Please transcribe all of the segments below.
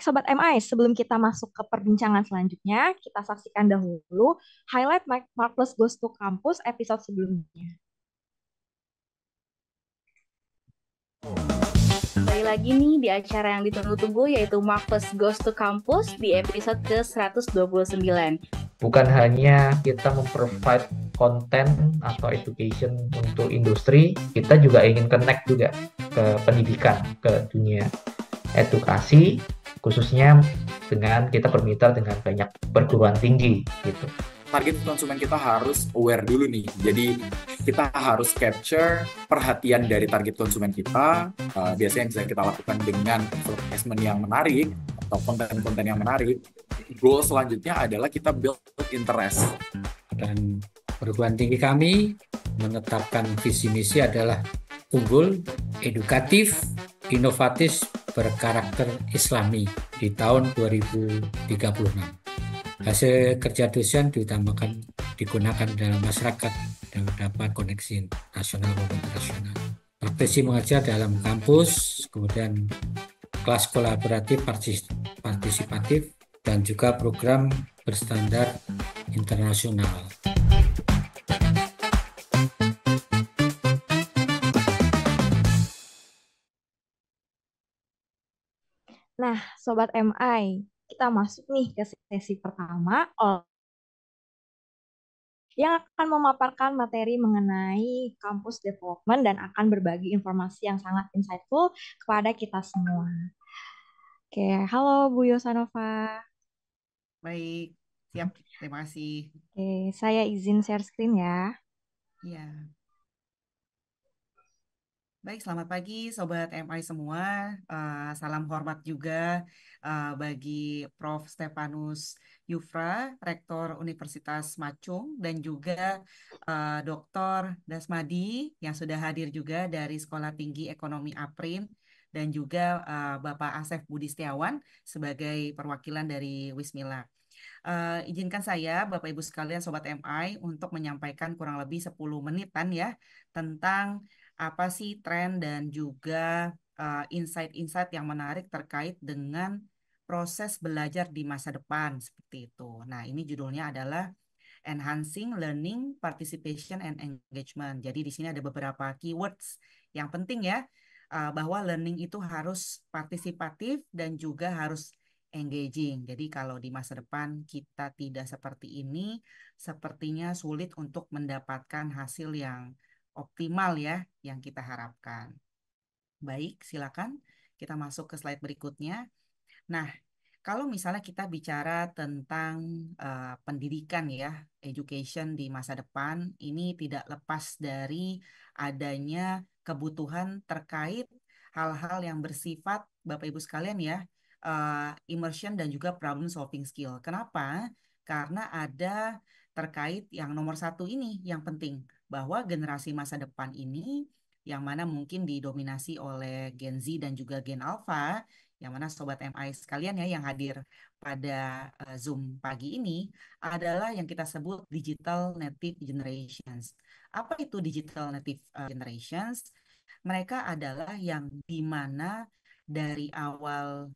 Sobat MI, sebelum kita masuk ke perbincangan selanjutnya, kita saksikan dahulu highlight Marvelous Goes to Campus episode sebelumnya. Kembali lagi nih di acara yang ditunggu-tunggu yaitu Marvelous Goes to Campus di episode ke-129. Bukan hanya kita memprovide konten atau education untuk industri, kita juga ingin connect juga ke pendidikan, ke dunia edukasi, khususnya dengan kita bermitra dengan banyak perguruan tinggi gitu. Target konsumen kita harus aware dulu nih. Jadi kita harus capture perhatian dari target konsumen kita. Biasanya yang bisa kita lakukan dengan advertisement yang menarik atau konten-konten yang menarik. Goal selanjutnya adalah kita build interest. Dan perguruan tinggi kami menetapkan visi misi adalah unggul, edukatif, inovatif, berkarakter Islami di tahun 2036. Hasil kerja dosen diutamakan digunakan dalam masyarakat dan dapat koneksi nasional maupun internasional. Praktisi mengajar dalam kampus, kemudian kelas kolaboratif partisipatif, dan juga program berstandar internasional. Nah, Sobat MI, kita masuk nih ke sesi pertama yang akan memaparkan materi mengenai kampus development dan akan berbagi informasi yang sangat insightful kepada kita semua. Oke, halo Bu Yosanova. Baik, siap. Terima kasih. Oke, saya izin share screen ya. Ya. Baik, selamat pagi Sobat MI semua. Salam hormat juga bagi Prof. Stefanus Yufra, Rektor Universitas Macung, dan juga Dr. Dasmadi yang sudah hadir juga dari Sekolah Tinggi Ekonomi APRIN, dan juga Bapak Asef Budi Setiawan sebagai perwakilan dari Wismila. Izinkan saya, Bapak Ibu sekalian, Sobat MI, untuk menyampaikan kurang lebih 10 menitan ya tentang apa sih tren dan juga insight-insight yang menarik terkait dengan proses belajar di masa depan seperti itu. Nah, ini judulnya adalah Enhancing Learning, Participation and Engagement. Jadi di sini ada beberapa keywords yang penting ya, bahwa learning itu harus partisipatif dan juga harus engaging. Jadi kalau di masa depan kita tidak seperti ini, sepertinya sulit untuk mendapatkan hasil yang optimal ya yang kita harapkan. Baik, silakan kita masuk ke slide berikutnya. Nah, kalau misalnya kita bicara tentang pendidikan ya, education di masa depan, ini tidak lepas dari adanya kebutuhan terkait hal-hal yang bersifat Bapak Ibu sekalian ya, immersion dan juga problem solving skill. Kenapa? Karena ada terkait yang nomor satu ini yang penting, bahwa generasi masa depan ini yang mana mungkin didominasi oleh Gen Z dan juga Gen Alpha, yang mana Sobat MI sekalian ya yang hadir pada Zoom pagi ini adalah yang kita sebut Digital Native Generations. Apa itu Digital Native Generations? Mereka adalah yang dimana dari awal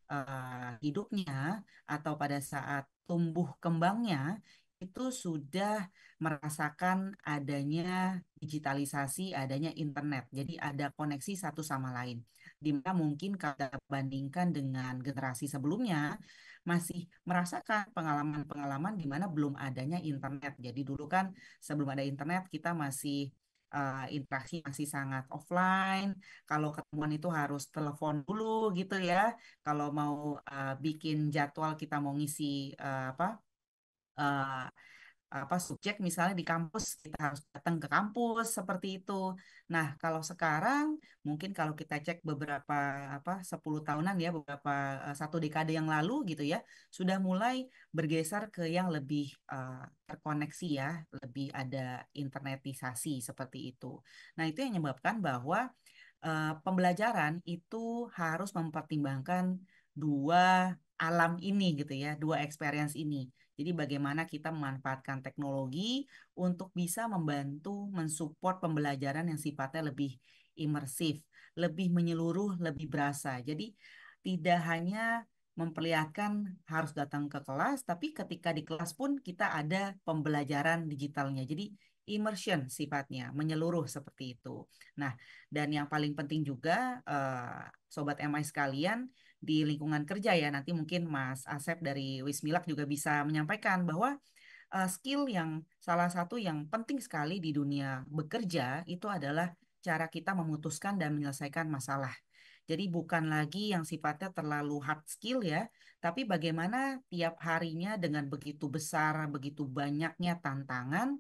hidupnya atau pada saat tumbuh kembangnya itu sudah merasakan adanya digitalisasi, adanya internet. Jadi ada koneksi satu sama lain. Di mana mungkin kalau kita bandingkan dengan generasi sebelumnya, masih merasakan pengalaman-pengalaman di mana belum adanya internet. Jadi dulu kan sebelum ada internet kita masih interaksi masih sangat offline. Kalau ketemuan itu harus telepon dulu gitu ya. Kalau mau bikin jadwal kita mau ngisi uh, subjek misalnya di kampus kita harus datang ke kampus seperti itu. Nah, kalau sekarang mungkin kalau kita cek beberapa 10 tahunan ya, beberapa satu dekade yang lalu gitu ya, sudah mulai bergeser ke yang lebih terkoneksi ya, lebih ada internetisasi seperti itu. Nah, itu yang menyebabkan bahwa pembelajaran itu harus mempertimbangkan dua alam ini gitu ya, dua experience ini. Jadi bagaimana kita memanfaatkan teknologi untuk bisa membantu mensupport pembelajaran yang sifatnya lebih imersif, lebih menyeluruh, lebih berasa. Jadi tidak hanya memperlihatkan harus datang ke kelas, tapi ketika di kelas pun kita ada pembelajaran digitalnya. Jadi immersion sifatnya, menyeluruh seperti itu. Nah, dan yang paling penting juga, Sobat MI sekalian, di lingkungan kerja ya, nanti mungkin Mas Asep dari Wismilak juga bisa menyampaikan bahwa skill yang salah satu yang penting sekali di dunia bekerja itu adalah cara kita memutuskan dan menyelesaikan masalah. Jadi bukan lagi yang sifatnya terlalu hard skill ya, tapi bagaimana tiap harinya dengan begitu besar, begitu banyaknya tantangan,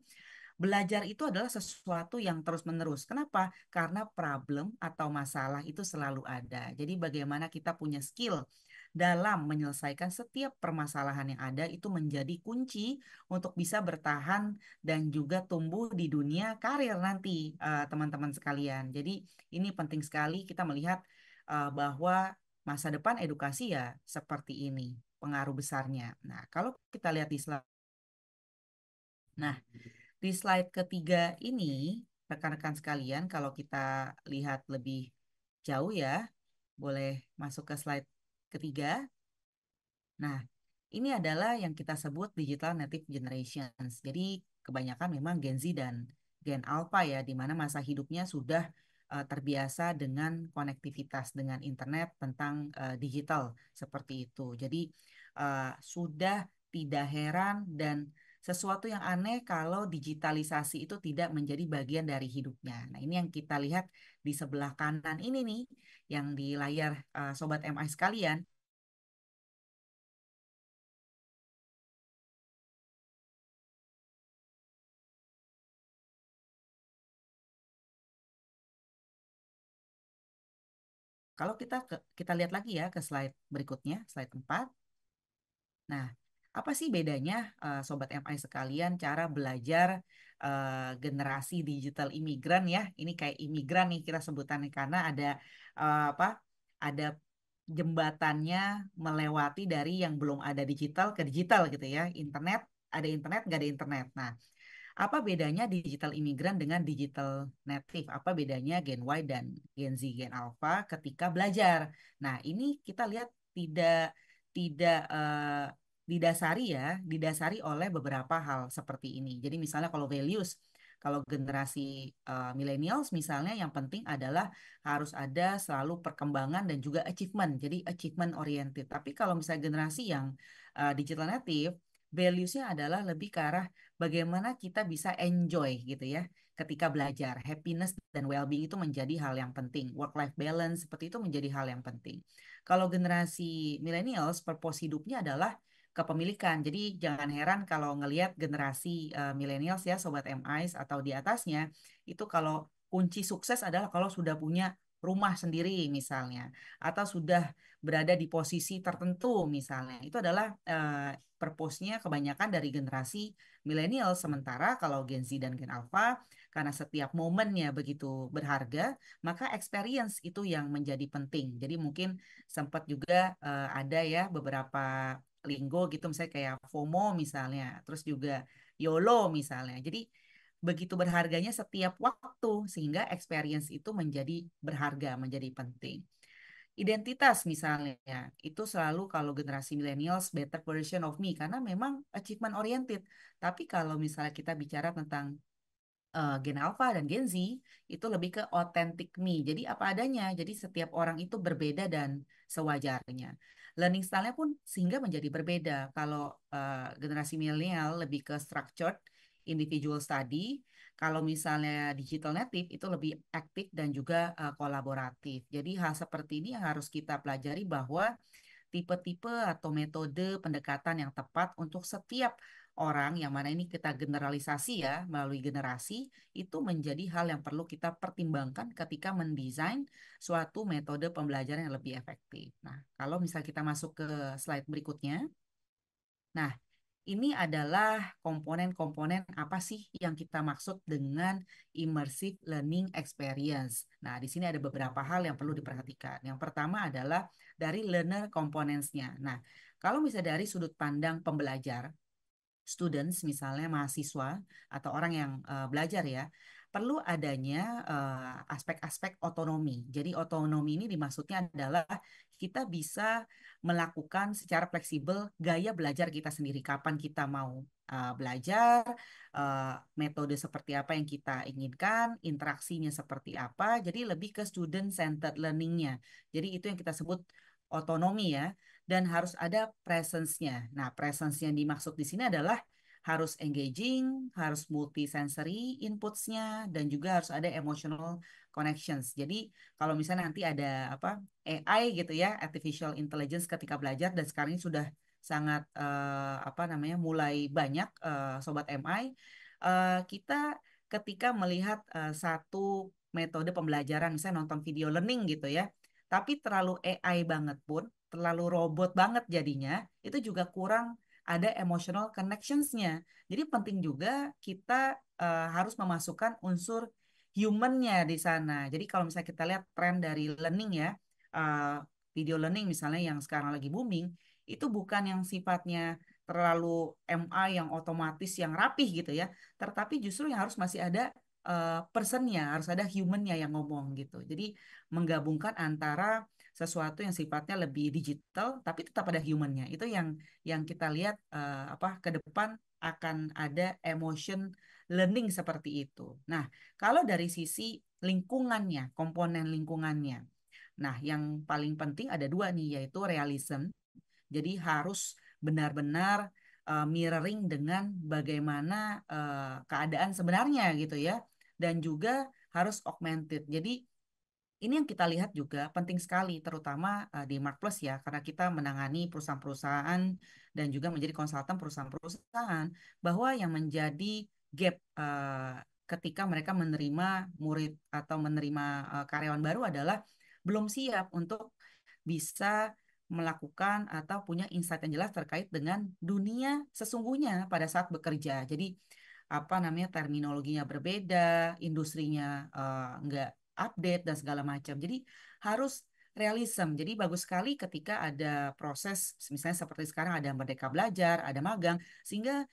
belajar itu adalah sesuatu yang terus-menerus. Kenapa? Karena problem atau masalah itu selalu ada. Jadi bagaimana kita punya skill dalam menyelesaikan setiap permasalahan yang ada itu menjadi kunci untuk bisa bertahan dan juga tumbuh di dunia karir nanti, teman-teman sekalian. Jadi ini penting sekali kita melihat bahwa masa depan edukasi ya seperti ini pengaruh besarnya. Nah, kalau kita lihat di slide, nah di slide ketiga ini, rekan-rekan sekalian, kalau kita lihat lebih jauh ya, boleh masuk ke slide ketiga. Nah, ini adalah yang kita sebut digital native generations. Jadi kebanyakan memang Gen Z dan Gen Alpha ya, di mana masa hidupnya sudah terbiasa dengan konektivitas dengan internet tentang digital seperti itu. Jadi sudah tidak heran dan sesuatu yang aneh kalau digitalisasi itu tidak menjadi bagian dari hidupnya. Nah, ini yang kita lihat di sebelah kanan ini nih, yang di layar Sobat MI sekalian. Kalau kita lihat lagi ya ke slide berikutnya, slide 4. Nah, apa sih bedanya Sobat MI sekalian cara belajar generasi digital imigran ya? Ini kayak imigran nih kita sebutannya karena ada apa? Ada jembatannya melewati dari yang belum ada digital ke digital gitu ya. Internet, ada internet, nggak ada internet. Nah, apa bedanya digital imigran dengan digital native? Apa bedanya Gen Y dan Gen Z, Gen Alpha ketika belajar? Nah, ini kita lihat tidak didasari oleh beberapa hal seperti ini. Jadi misalnya kalau values, kalau generasi millennials misalnya yang penting adalah harus ada selalu perkembangan dan juga achievement. Jadi achievement oriented. Tapi kalau misalnya generasi yang digital native, values-nya adalah lebih ke arah bagaimana kita bisa enjoy gitu ya ketika belajar. Happiness dan well-being itu menjadi hal yang penting. Work-life balance seperti itu menjadi hal yang penting. Kalau generasi millennials, purpose hidupnya adalah kepemilikan. Jadi jangan heran kalau ngelihat generasi millennials ya, Sobat MIs atau di atasnya, itu kalau kunci sukses adalah kalau sudah punya rumah sendiri misalnya, atau sudah berada di posisi tertentu misalnya. Itu adalah purpose-nya kebanyakan dari generasi milenial. Sementara kalau Gen Z dan Gen Alpha, karena setiap momennya begitu berharga, maka experience itu yang menjadi penting. Jadi mungkin sempat juga ada ya beberapa lingo gitu, misalnya kayak FOMO misalnya, terus juga YOLO misalnya. Jadi begitu berharganya setiap waktu, sehingga experience itu menjadi berharga, menjadi penting. Identitas misalnya, itu selalu kalau generasi millennials better version of me, karena memang achievement oriented. Tapi kalau misalnya kita bicara tentang Gen Alpha dan Gen Z itu lebih ke authentic me. Jadi apa adanya. Jadi setiap orang itu berbeda dan sewajarnya. Learning style-nya pun sehingga menjadi berbeda. Kalau generasi milenial lebih ke structured individual study. Kalau misalnya digital native itu lebih aktif dan juga kolaboratif. Jadi hal seperti ini yang harus kita pelajari bahwa tipe-tipe atau metode pendekatan yang tepat untuk setiap orang yang mana ini kita generalisasi ya melalui generasi itu menjadi hal yang perlu kita pertimbangkan ketika mendesain suatu metode pembelajaran yang lebih efektif. Nah, kalau misal kita masuk ke slide berikutnya. Nah, ini adalah komponen-komponen apa sih yang kita maksud dengan immersive learning experience. Nah, di sini ada beberapa hal yang perlu diperhatikan. Yang pertama adalah dari learner components-nya. Nah, kalau misalnya dari sudut pandang pembelajar, students misalnya mahasiswa atau orang yang belajar ya, perlu adanya aspek-aspek otonomi. Jadi otonomi ini dimaksudnya adalah kita bisa melakukan secara fleksibel gaya belajar kita sendiri. Kapan kita mau belajar, metode seperti apa yang kita inginkan, interaksinya seperti apa. Jadi lebih ke student-centered learning-nya. Jadi itu yang kita sebut otonomi ya. Dan harus ada presence-nya. Nah, presence yang dimaksud di sini adalah harus engaging, harus multisensory inputs-nya, dan juga harus ada emotional connections. Jadi kalau misalnya nanti ada apa AI gitu ya, artificial intelligence ketika belajar, dan sekarang ini sudah sangat apa namanya mulai banyak sobat MI, kita ketika melihat satu metode pembelajaran, misalnya nonton video learning gitu ya, tapi terlalu AI banget pun, terlalu robot banget jadinya, itu juga kurang ada emotional connections-nya. Jadi penting juga kita harus memasukkan unsur human-nya di sana. Jadi kalau misalnya kita lihat tren dari learning ya, uh, video learning misalnya yang sekarang lagi booming, itu bukan yang sifatnya terlalu MI yang otomatis yang rapih gitu ya, tetapi justru yang harus masih ada person-nya, harus ada human-nya yang ngomong gitu. Jadi menggabungkan antara sesuatu yang sifatnya lebih digital tapi tetap ada human-nya. Itu yang kita lihat apa ke depan akan ada emotion learning seperti itu. Nah, kalau dari sisi lingkungannya, komponen lingkungannya. Nah, yang paling penting ada dua nih, yaitu realism. Jadi harus benar-benar mirroring dengan bagaimana keadaan sebenarnya gitu ya. Dan juga harus augmented. Jadi ini yang kita lihat juga penting sekali, terutama di Marketplace ya, karena kita menangani perusahaan-perusahaan dan juga menjadi konsultan perusahaan-perusahaan, bahwa yang menjadi gap ketika mereka menerima murid atau menerima karyawan baru adalah belum siap untuk bisa melakukan atau punya insight yang jelas terkait dengan dunia sesungguhnya pada saat bekerja. Jadi apa namanya terminologinya berbeda, industrinya nggak update dan segala macam. Jadi harus realism. Jadi bagus sekali ketika ada proses, misalnya seperti sekarang ada Merdeka Belajar, ada magang, sehingga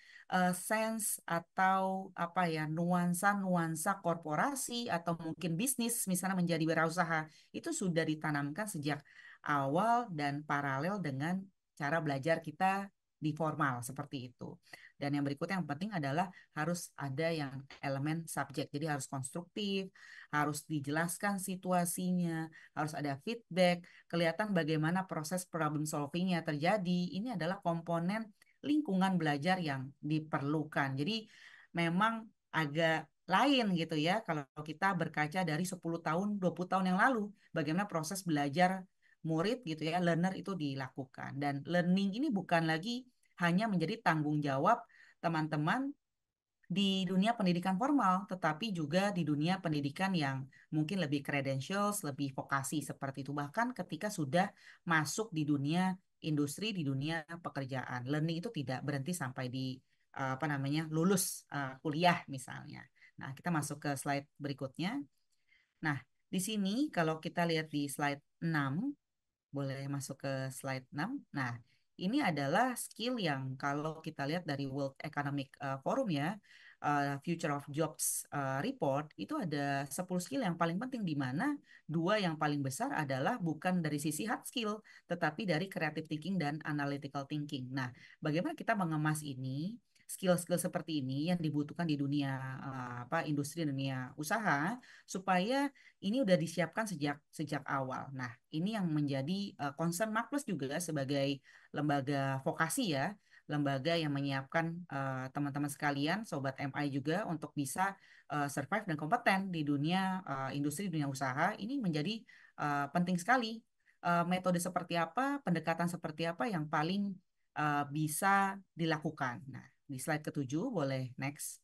sense atau apa ya nuansa-nuansa korporasi atau mungkin bisnis misalnya menjadi wirausaha itu sudah ditanamkan sejak awal dan paralel dengan cara belajar kita di formal seperti itu. Dan yang berikutnya yang penting adalah harus ada yang elemen subjek. Jadi harus konstruktif, harus dijelaskan situasinya, harus ada feedback, kelihatan bagaimana proses problem solvingnya terjadi. Ini adalah komponen lingkungan belajar yang diperlukan. Jadi memang agak lain gitu ya kalau kita berkaca dari 10 tahun, 20 tahun yang lalu, bagaimana proses belajar murid gitu ya, learner itu dilakukan. Dan learning ini bukan lagi hanya menjadi tanggung jawab teman-teman di dunia pendidikan formal, tetapi juga di dunia pendidikan yang mungkin lebih credentials, lebih vokasi seperti itu. Bahkan ketika sudah masuk di dunia industri, di dunia pekerjaan, learning itu tidak berhenti sampai di apa namanya lulus kuliah misalnya. Nah, kita masuk ke slide berikutnya. Nah, di sini kalau kita lihat di slide 6, boleh masuk ke slide 6. Nah, ini adalah skill yang kalau kita lihat dari World Economic Forum ya, Future of Jobs Report, itu ada 10 skill yang paling penting di mana dua yang paling besar adalah bukan dari sisi hard skill, tetapi dari creative thinking dan analytical thinking. Nah, bagaimana kita mengemas ini? Skill-skill seperti ini yang dibutuhkan di dunia apa industri dunia usaha supaya ini udah disiapkan sejak sejak awal. Nah, ini yang menjadi concern Marketplace juga sebagai lembaga vokasi ya, lembaga yang menyiapkan teman-teman sekalian, sobat MI juga untuk bisa survive dan kompeten di dunia industri dunia usaha. Ini menjadi penting sekali. Metode seperti apa, pendekatan seperti apa yang paling bisa dilakukan. Nah, di slide ketujuh boleh next.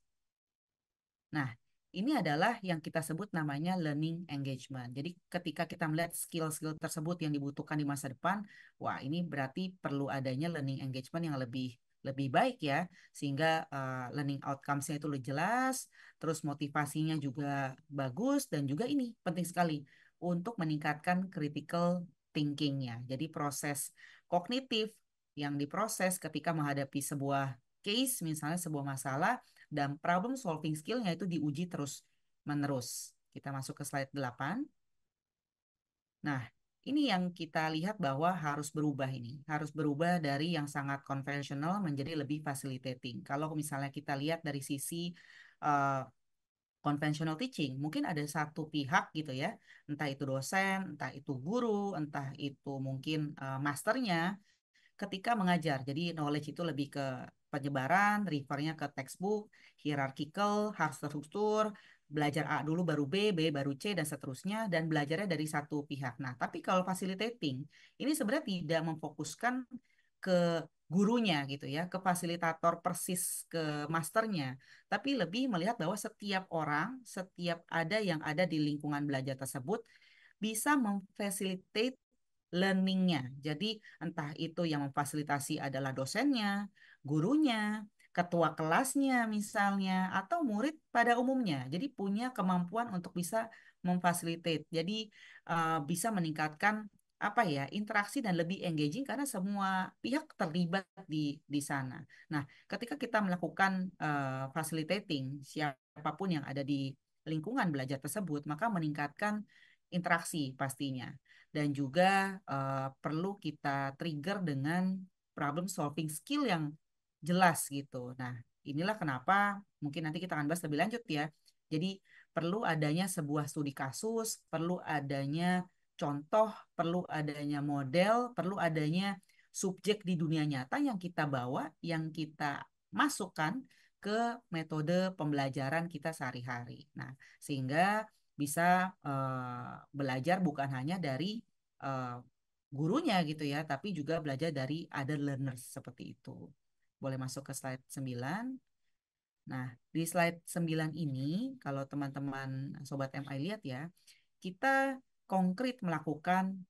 Nah, ini adalah yang kita sebut namanya learning engagement. Jadi ketika kita melihat skill-skill tersebut yang dibutuhkan di masa depan, wah ini berarti perlu adanya learning engagement yang lebih lebih baik ya, sehingga learning outcomes-nya itu lebih jelas, terus motivasinya juga bagus, dan juga ini penting sekali untuk meningkatkan critical thinking-nya. Jadi proses kognitif yang diproses ketika menghadapi sebuah case, misalnya sebuah masalah, dan problem solving skill-nya itu diuji terus menerus. Kita masuk ke slide 8. Nah, ini yang kita lihat bahwa harus berubah ini. Harus berubah dari yang sangat konvensional menjadi lebih facilitating. Kalau misalnya kita lihat dari sisi uh, conventional teaching, mungkin ada satu pihak gitu ya, entah itu dosen, entah itu guru, entah itu mungkin masternya, ketika mengajar. Jadi knowledge itu lebih ke penyebaran, refernya ke textbook, hierarchical, harus terstruktur, belajar A dulu baru B, B baru C, dan seterusnya, dan belajarnya dari satu pihak. Nah, tapi kalau facilitating, ini sebenarnya tidak memfokuskan ke gurunya gitu ya, ke fasilitator persis ke masternya, tapi lebih melihat bahwa setiap orang, setiap ada yang ada di lingkungan belajar tersebut bisa memfasilitate learningnya. Jadi entah itu yang memfasilitasi adalah dosennya, gurunya, ketua kelasnya misalnya, atau murid pada umumnya. Jadi punya kemampuan untuk bisa memfasilitate. Jadi bisa meningkatkan apa ya, interaksi dan lebih engaging karena semua pihak terlibat di sana. Nah, ketika kita melakukan facilitating siapapun yang ada di lingkungan belajar tersebut, maka meningkatkan interaksi pastinya. Dan juga perlu kita trigger dengan problem solving skill yang jelas gitu. Nah, inilah kenapa mungkin nanti kita akan bahas lebih lanjut ya. Jadi perlu adanya sebuah studi kasus, perlu adanya contoh, perlu adanya model, perlu adanya subjek di dunia nyata yang kita bawa, yang kita masukkan ke metode pembelajaran kita sehari-hari. Nah, sehingga bisa belajar bukan hanya dari eh, gurunya gitu ya, tapi juga belajar dari other learners seperti itu. Boleh masuk ke slide 9. Nah, di slide 9 ini, kalau teman-teman Sobat MI lihat ya, kita konkret melakukan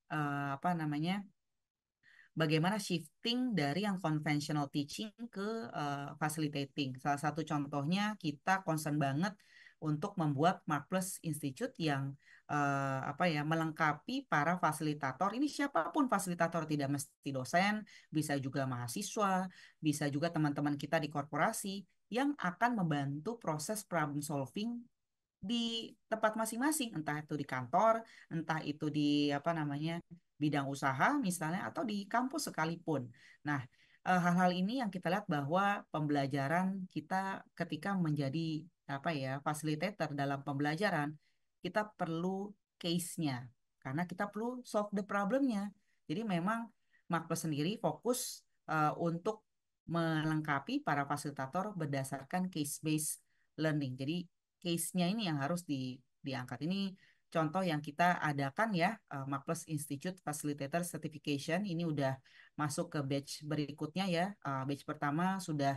apa namanya, bagaimana shifting dari yang conventional teaching ke facilitating. Salah satu contohnya kita concern banget untuk membuat Marplus Institute yang apa ya, melengkapi para fasilitator. Ini siapapun fasilitator, tidak mesti dosen, bisa juga mahasiswa, bisa juga teman-teman kita di korporasi yang akan membantu proses problem solving di tempat masing-masing, entah itu di kantor, entah itu di apa namanya, bidang usaha misalnya, atau di kampus sekalipun. Nah, hal-hal ini yang kita lihat bahwa pembelajaran kita ketika menjadi apa ya, facilitator dalam pembelajaran, kita perlu case-nya karena kita perlu solve the problem-nya. Jadi memang Marcus sendiri fokus untuk melengkapi para fasilitator berdasarkan case-based learning. Jadi case-nya ini yang harus diangkat. Ini contoh yang kita adakan ya, Marcus Institute Facilitator Certification. Ini udah masuk ke batch berikutnya ya. Batch pertama sudah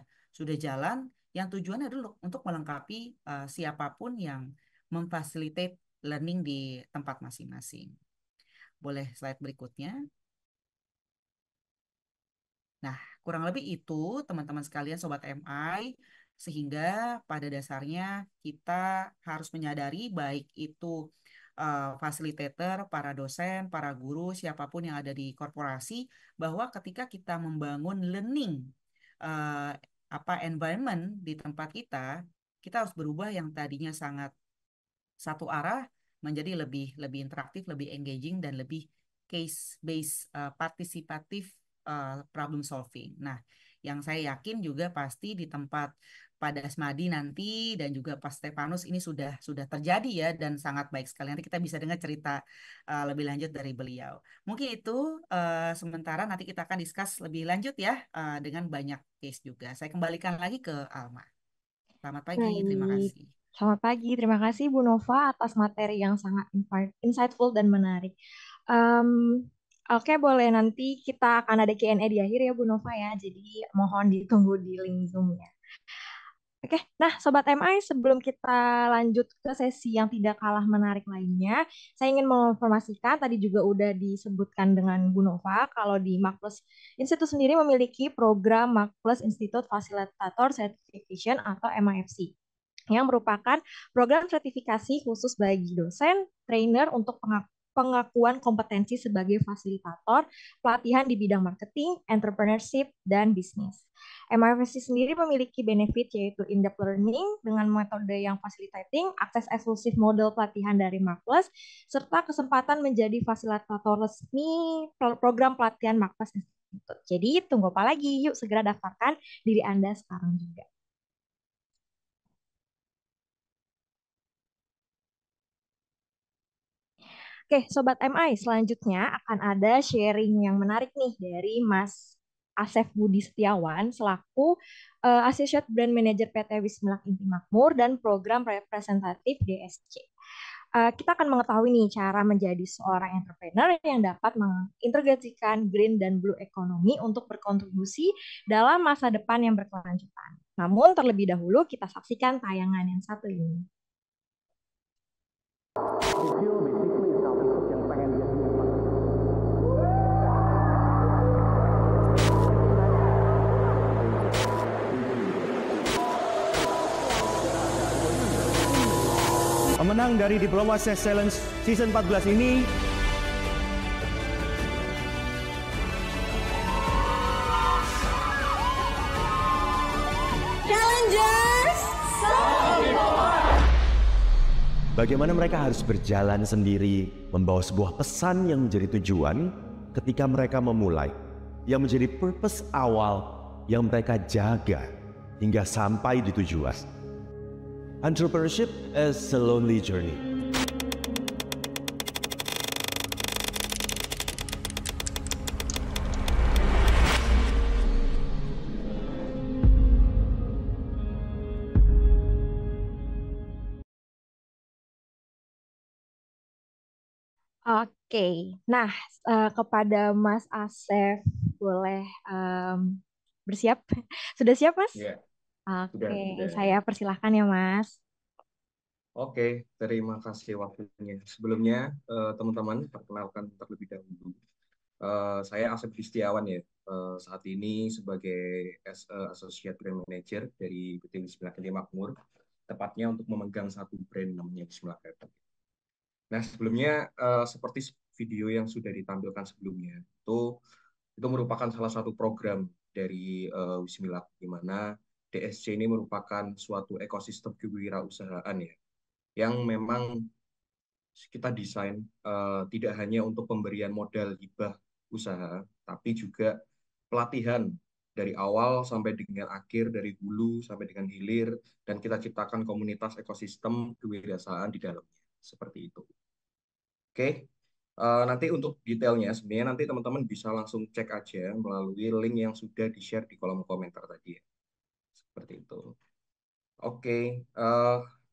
jalan. Yang tujuannya adalah untuk melengkapi siapapun yang memfasilitate learning di tempat masing-masing. Boleh slide berikutnya. Nah, kurang lebih itu teman-teman sekalian Sobat MI, sehingga pada dasarnya kita harus menyadari baik itu fasilitator, para dosen, para guru, siapapun yang ada di korporasi, bahwa ketika kita membangun learning eh, apa environment di tempat kita, kita harus berubah yang tadinya sangat satu arah menjadi lebih lebih interaktif, lebih engaging, dan lebih case based, partisipatif problem solving. Nah, yang saya yakin juga pasti di tempat pada Asmadi nanti dan juga Pak Stefanus ini sudah terjadi ya, dan sangat baik sekali. Nanti kita bisa dengar cerita lebih lanjut dari beliau. Mungkin itu sementara, nanti kita akan discuss lebih lanjut ya dengan banyak case juga. Saya kembalikan lagi ke Alma. Selamat pagi, terima Baik, kasih. selamat pagi. Terima kasih Bu Nova atas materi yang sangat insightful dan menarik. Em, oke, boleh nanti kita akan ada Q&A di akhir ya Bu Nova ya. Jadi mohon ditunggu di link Zoom-nya. Oke, nah Sobat MI, sebelum kita lanjut ke sesi yang tidak kalah menarik lainnya, saya ingin menginformasikan, tadi juga udah disebutkan dengan Bu Nova, kalau di Marcus Institute sendiri memiliki program Marcus Institute Facilitator Certification atau MIFC, yang merupakan program sertifikasi khusus bagi dosen, trainer untuk pengakuan kompetensi sebagai fasilitator pelatihan di bidang marketing, entrepreneurship, dan bisnis. MIFC sendiri memiliki benefit yaitu in-depth learning dengan metode yang facilitating, akses eksklusif model pelatihan dari Markplus, serta kesempatan menjadi fasilitator resmi program pelatihan Markplus Institute. Jadi tunggu apa lagi? Yuk segera daftarkan diri Anda sekarang juga. Oke, Sobat MI, selanjutnya akan ada sharing yang menarik nih dari Mas Asef Budi Setiawan selaku Associate Brand Manager PT Wismilak Inti Makmur dan Program Representatif DSC. Kita akan mengetahui nih cara menjadi seorang entrepreneur yang dapat mengintegrasikan green dan blue economy untuk berkontribusi dalam masa depan yang berkelanjutan. Namun terlebih dahulu kita saksikan tayangan yang satu ini. Pemenang dari Diploma Excellence Season 14 ini Challengers bagaimana mereka harus berjalan sendiri, membawa sebuah pesan yang menjadi tujuan ketika mereka memulai, yang menjadi purpose awal yang mereka jaga hingga sampai di tujuan. Entrepreneurship is a lonely journey. Oke, nah kepada Mas Asef boleh bersiap? Sudah siap, Mas? Ya, Oke, sudah. saya persilahkan ya, Mas. Oke, terima kasih waktunya. Sebelumnya, teman-teman, perkenalkan terlebih dahulu. Saya Asep Kristiawan ya. Saat ini sebagai Associate Brand Manager dari PT Wismilak Inti Makmur, tepatnya untuk memegang satu brand namanya Wismilak Rapid. Nah, sebelumnya seperti video yang sudah ditampilkan sebelumnya, itu merupakan salah satu program dari Wismilak, di mana DSC ini merupakan suatu ekosistem kewirausahaan ya, yang memang kita desain tidak hanya untuk pemberian modal hibah usaha, tapi juga pelatihan dari awal sampai dengan akhir, dari hulu sampai dengan hilir, dan kita ciptakan komunitas ekosistem kewirausahaan di dalamnya. Seperti itu. Oke, nanti untuk detailnya sebenarnya nanti teman-teman bisa langsung cek aja melalui link yang sudah di-share di kolom komentar tadi ya. Seperti itu. Oke,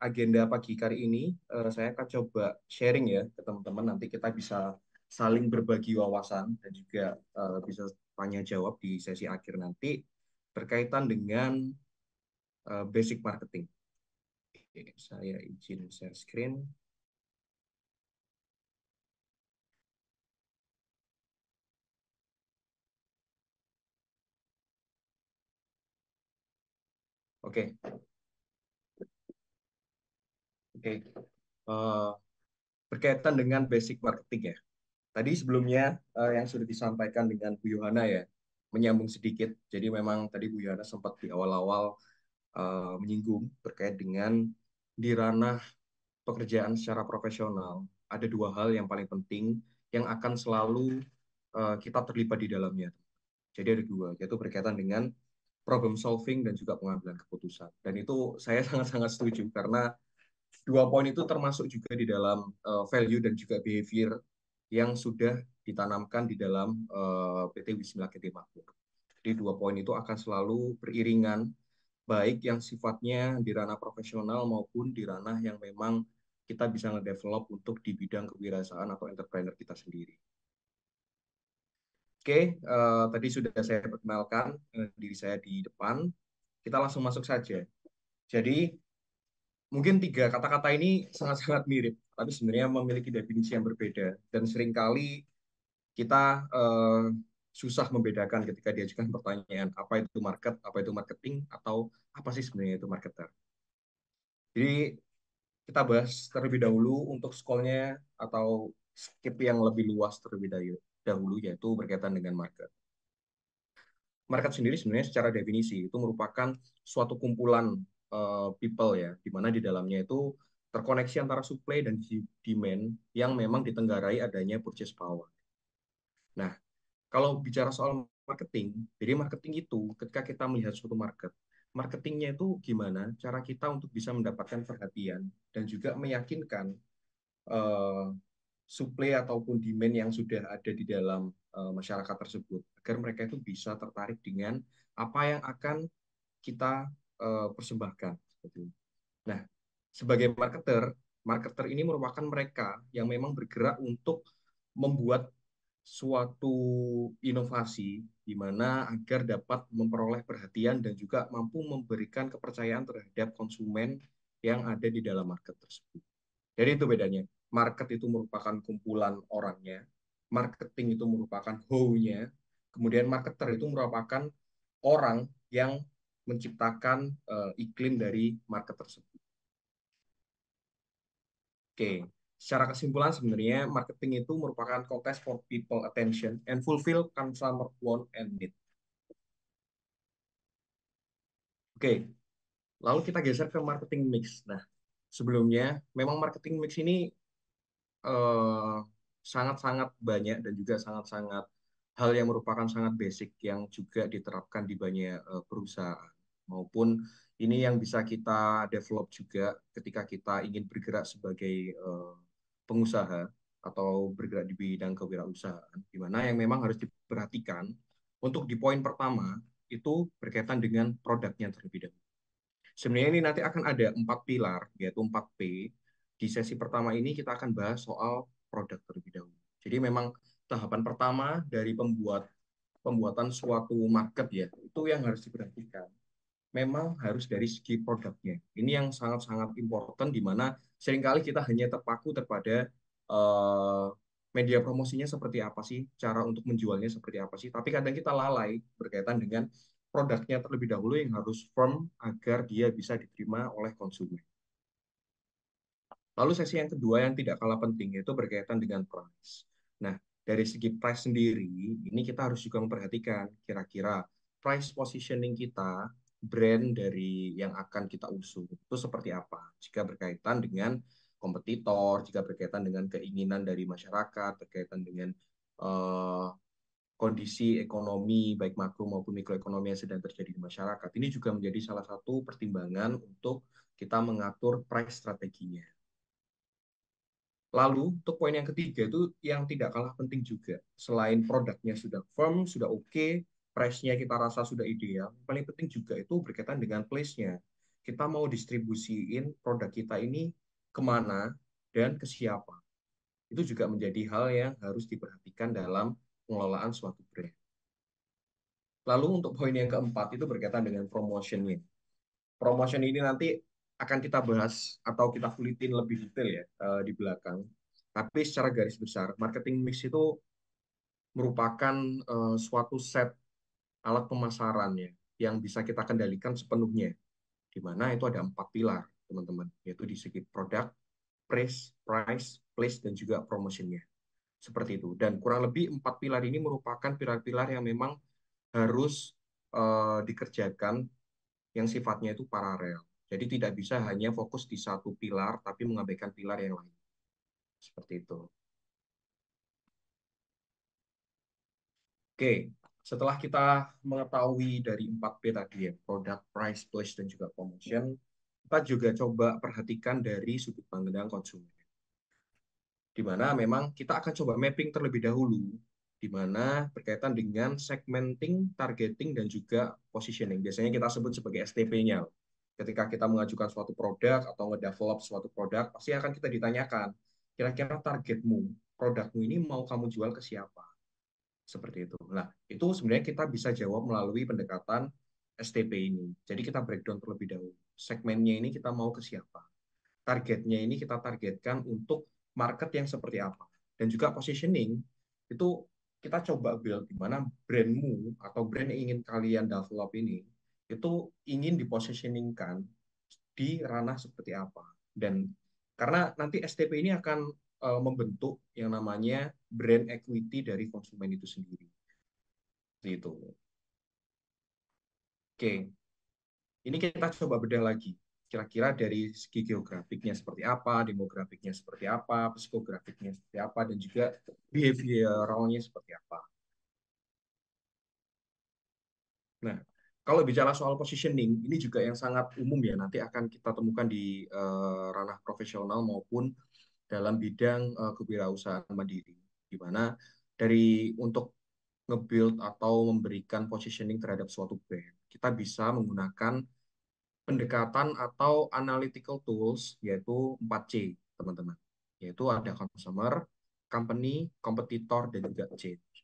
agenda pagi kali ini saya akan coba sharing ya ke teman-teman. Nanti kita bisa saling berbagi wawasan dan juga bisa tanya jawab di sesi akhir nanti berkaitan dengan basic marketing. Oke, saya izin share screen. Oke. Oke. Berkaitan dengan basic marketing ya. Tadi sebelumnya yang sudah disampaikan dengan Bu Yohana ya, menyambung sedikit. Jadi memang tadi Bu Yohana sempat di awal-awal menyinggung terkait dengan di ranah pekerjaan secara profesional. Ada dua hal yang paling penting yang akan selalu kita terlibat di dalamnya. Jadi ada dua, yaitu berkaitan dengan problem solving dan juga pengambilan keputusan. Dan itu saya sangat-sangat setuju karena dua poin itu termasuk juga di dalam value dan juga behavior yang sudah ditanamkan di dalam PT Wismilak Inti Makmur. Jadi dua poin itu akan selalu beriringan, baik yang sifatnya di ranah profesional maupun di ranah yang memang kita bisa nge-develop untuk di bidang kewirausahaan atau entrepreneur kita sendiri. Oke, tadi sudah saya perkenalkan diri saya di depan. Kita langsung masuk saja. Jadi mungkin tiga kata-kata ini sangat-sangat mirip, tapi sebenarnya memiliki definisi yang berbeda. Dan seringkali kita susah membedakan ketika diajukan pertanyaan, apa itu market, apa itu marketing, atau apa sih sebenarnya itu marketer. Jadi kita bahas terlebih dahulu untuk skolnya atau skip yang lebih luas terlebih dahulu, yaitu berkaitan dengan market. Market sendiri sebenarnya secara definisi itu merupakan suatu kumpulan people ya, di mana di dalamnya itu terkoneksi antara supply dan demand yang memang ditenggarai adanya purchase power. Nah, kalau bicara soal marketing, jadi marketing itu ketika kita melihat suatu market, marketingnya itu gimana cara kita untuk bisa mendapatkan perhatian dan juga meyakinkan eh, supply ataupun demand yang sudah ada di dalam masyarakat tersebut agar mereka itu bisa tertarik dengan apa yang akan kita persembahkan. Nah, sebagai marketer, marketer ini merupakan mereka yang memang bergerak untuk membuat suatu inovasi di mana agar dapat memperoleh perhatian dan juga mampu memberikan kepercayaan terhadap konsumen yang ada di dalam market tersebut. Jadi itu bedanya. Market itu merupakan kumpulan orangnya, marketing itu merupakan how-nya, kemudian marketer itu merupakan orang yang menciptakan iklim dari market tersebut. Oke, secara kesimpulan sebenarnya marketing itu merupakan contest for people attention and fulfill consumer want and need. Oke, lalu kita geser ke marketing mix. Nah, sebelumnya memang marketing mix ini eh, sangat-sangat banyak dan juga sangat-sangat hal yang merupakan sangat basic yang juga diterapkan di banyak perusahaan maupun ini yang bisa kita develop juga ketika kita ingin bergerak sebagai pengusaha atau bergerak di bidang kewirausahaan, di mana yang memang harus diperhatikan untuk di poin pertama itu berkaitan dengan produknya terlebih dahulu. Sebenarnya ini nanti akan ada 4 pilar, yaitu 4P. Di sesi pertama ini kita akan bahas soal produk terlebih dahulu. Jadi memang tahapan pertama dari pembuatan suatu market ya, itu yang harus diperhatikan. Memang harus dari segi produknya. Ini yang sangat-sangat important, di mana seringkali kita hanya terpaku kepada eh, media promosinya seperti apa sih, cara untuk menjualnya seperti apa sih. Tapi kadang kita lalai berkaitan dengan produknya terlebih dahulu yang harus firm agar dia bisa diterima oleh konsumen. Lalu sesi yang kedua yang tidak kalah penting yaitu berkaitan dengan price. Nah, dari segi price sendiri, ini kita harus juga memperhatikan kira-kira price positioning kita, brand dari yang akan kita usung itu seperti apa. Jika berkaitan dengan kompetitor, jika berkaitan dengan keinginan dari masyarakat, berkaitan dengan eh, kondisi ekonomi baik makro maupun mikroekonomi yang sedang terjadi di masyarakat. Ini juga menjadi salah satu pertimbangan untuk kita mengatur price strateginya. Lalu untuk poin yang ketiga itu yang tidak kalah penting juga. Selain produknya sudah firm, sudah oke, price-nya kita rasa sudah ideal, paling penting juga itu berkaitan dengan place-nya. Kita mau distribusiin produk kita ini kemana dan ke siapa. Itu juga menjadi hal yang harus diperhatikan dalam pengelolaan suatu brand. Lalu untuk poin yang keempat itu berkaitan dengan promotion-nya. Promotion ini nanti akan kita bahas atau kita kulitin lebih detail ya di belakang. Tapi secara garis besar, marketing mix itu merupakan suatu set alat pemasaran ya yang bisa kita kendalikan sepenuhnya. Di mana itu ada 4 pilar, teman-teman, yaitu di segi produk, price, place, dan juga promotionnya. Seperti itu. Dan kurang lebih 4 pilar ini merupakan pilar-pilar yang memang harus dikerjakan yang sifatnya itu paralel. Jadi tidak bisa hanya fokus di satu pilar, tapi mengabaikan pilar yang lain. Seperti itu. Oke, setelah kita mengetahui dari 4P tadi ya, product, price, place, dan juga promotion, kita juga coba perhatikan dari sudut pandang konsumen. Di mana memang kita akan coba mapping terlebih dahulu, di mana berkaitan dengan segmenting, targeting, dan juga positioning. Biasanya kita sebut sebagai STP-nya. Ketika kita mengajukan suatu produk atau ngedevelop suatu produk, pasti akan kita ditanyakan, kira-kira targetmu, produkmu ini mau kamu jual ke siapa? Seperti itu. Nah, itu sebenarnya kita bisa jawab melalui pendekatan STP ini. Jadi kita breakdown terlebih dahulu. Segmennya ini kita mau ke siapa? Targetnya ini kita targetkan untuk market yang seperti apa. Dan juga positioning, itu kita coba build di mana brandmu atau brand yang ingin kalian develop ini, itu ingin dipositioningkan di ranah seperti apa. Dan karena nanti STP ini akan membentuk yang namanya brand equity dari konsumen itu sendiri. Gitu. Oke, ini kita coba bedah lagi. Kira-kira dari segi geografiknya seperti apa, demografiknya seperti apa, psikografiknya seperti apa, dan juga behavioralnya seperti apa. Nah, kalau bicara soal positioning, ini juga yang sangat umum ya, nanti akan kita temukan di ranah profesional maupun dalam bidang kewirausahaan mandiri, di mana dari untuk nge-build atau memberikan positioning terhadap suatu brand, kita bisa menggunakan pendekatan atau analytical tools, yaitu 4C, teman-teman. Yaitu ada consumer, company, competitor, dan juga change.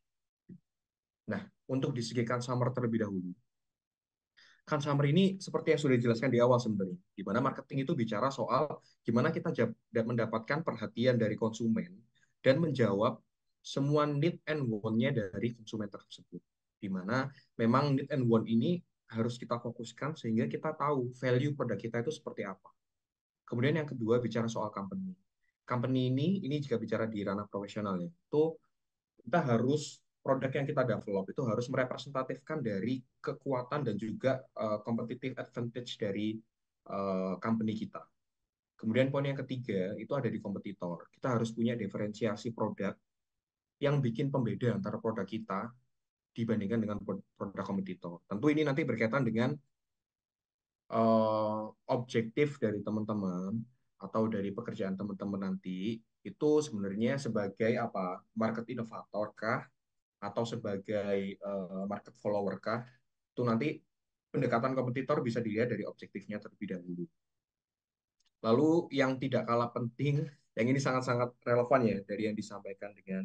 Nah, untuk di segi consumer terlebih dahulu, consumer ini seperti yang sudah dijelaskan di awal sebenarnya, di mana marketing itu bicara soal gimana kita mendapatkan perhatian dari konsumen dan menjawab semua need and want-nya dari konsumen tersebut. Di mana memang need and want ini harus kita fokuskan sehingga kita tahu value produk kita itu seperti apa. Kemudian yang kedua bicara soal company. Company ini jika bicara di ranah profesional ya, itu kita harus produk yang kita develop itu harus merepresentatifkan dari kekuatan dan juga competitive advantage dari company kita. Kemudian poin yang ketiga itu ada di kompetitor. Kita harus punya diferensiasi produk yang bikin pembeda antara produk kita dibandingkan dengan produk kompetitor. Tentu ini nanti berkaitan dengan objektif dari teman-teman atau dari pekerjaan teman-teman nanti itu sebenarnya sebagai apa, market inovator kah atau sebagai market follower kah, itu nanti pendekatan kompetitor bisa dilihat dari objektifnya terlebih dahulu. Lalu yang tidak kalah penting, yang ini sangat-sangat relevan ya dari yang disampaikan dengan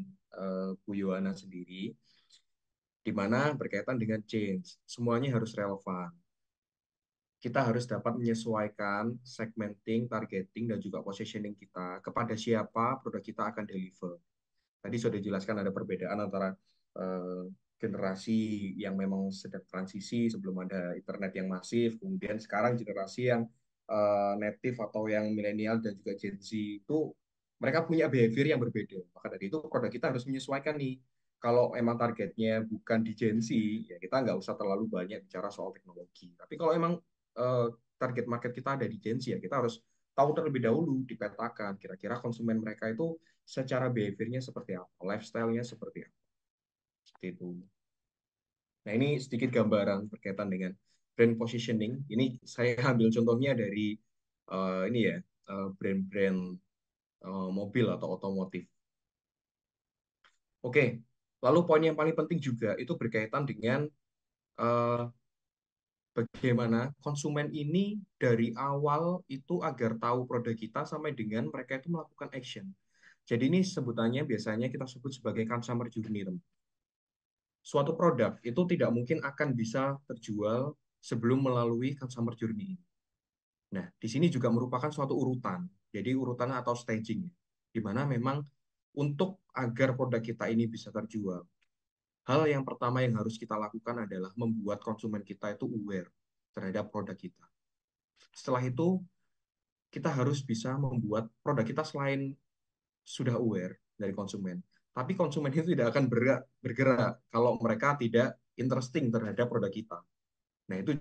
Bu Yohana sendiri, di mana berkaitan dengan change, semuanya harus relevan. Kita harus dapat menyesuaikan segmenting, targeting, dan juga positioning kita kepada siapa produk kita akan deliver. Tadi sudah dijelaskan ada perbedaan antara generasi yang memang sedang transisi sebelum ada internet yang masif, kemudian sekarang generasi yang native atau yang milenial dan juga Gen Z itu mereka punya behavior yang berbeda. Maka dari itu produk kita harus menyesuaikan nih. Kalau emang targetnya bukan di Gen Z, ya kita nggak usah terlalu banyak bicara soal teknologi. Tapi kalau emang target market kita ada di Gen Z, ya kita harus tahu terlebih dahulu, dipetakan kira-kira konsumen mereka itu secara behaviornya seperti apa, lifestyle-nya seperti apa. Seperti itu. Nah, ini sedikit gambaran berkaitan dengan brand positioning. Ini saya ambil contohnya dari ini ya, brand-brand mobil atau otomotif. Oke, lalu poin yang paling penting juga itu berkaitan dengan bagaimana konsumen ini dari awal itu agar tahu produk kita sampai dengan mereka itu melakukan action. Jadi ini sebutannya biasanya kita sebut sebagai consumer journey. Suatu produk itu tidak mungkin akan bisa terjual sebelum melalui consumer journey ini. Nah, di sini juga merupakan suatu urutan. Jadi urutan atau staging, di mana memang untuk agar produk kita ini bisa terjual, hal yang pertama yang harus kita lakukan adalah membuat konsumen kita itu aware terhadap produk kita. Setelah itu, kita harus bisa membuat produk kita selain sudah aware dari konsumen, tapi konsumen itu tidak akan bergerak kalau mereka tidak interesting terhadap produk kita. Nah, itu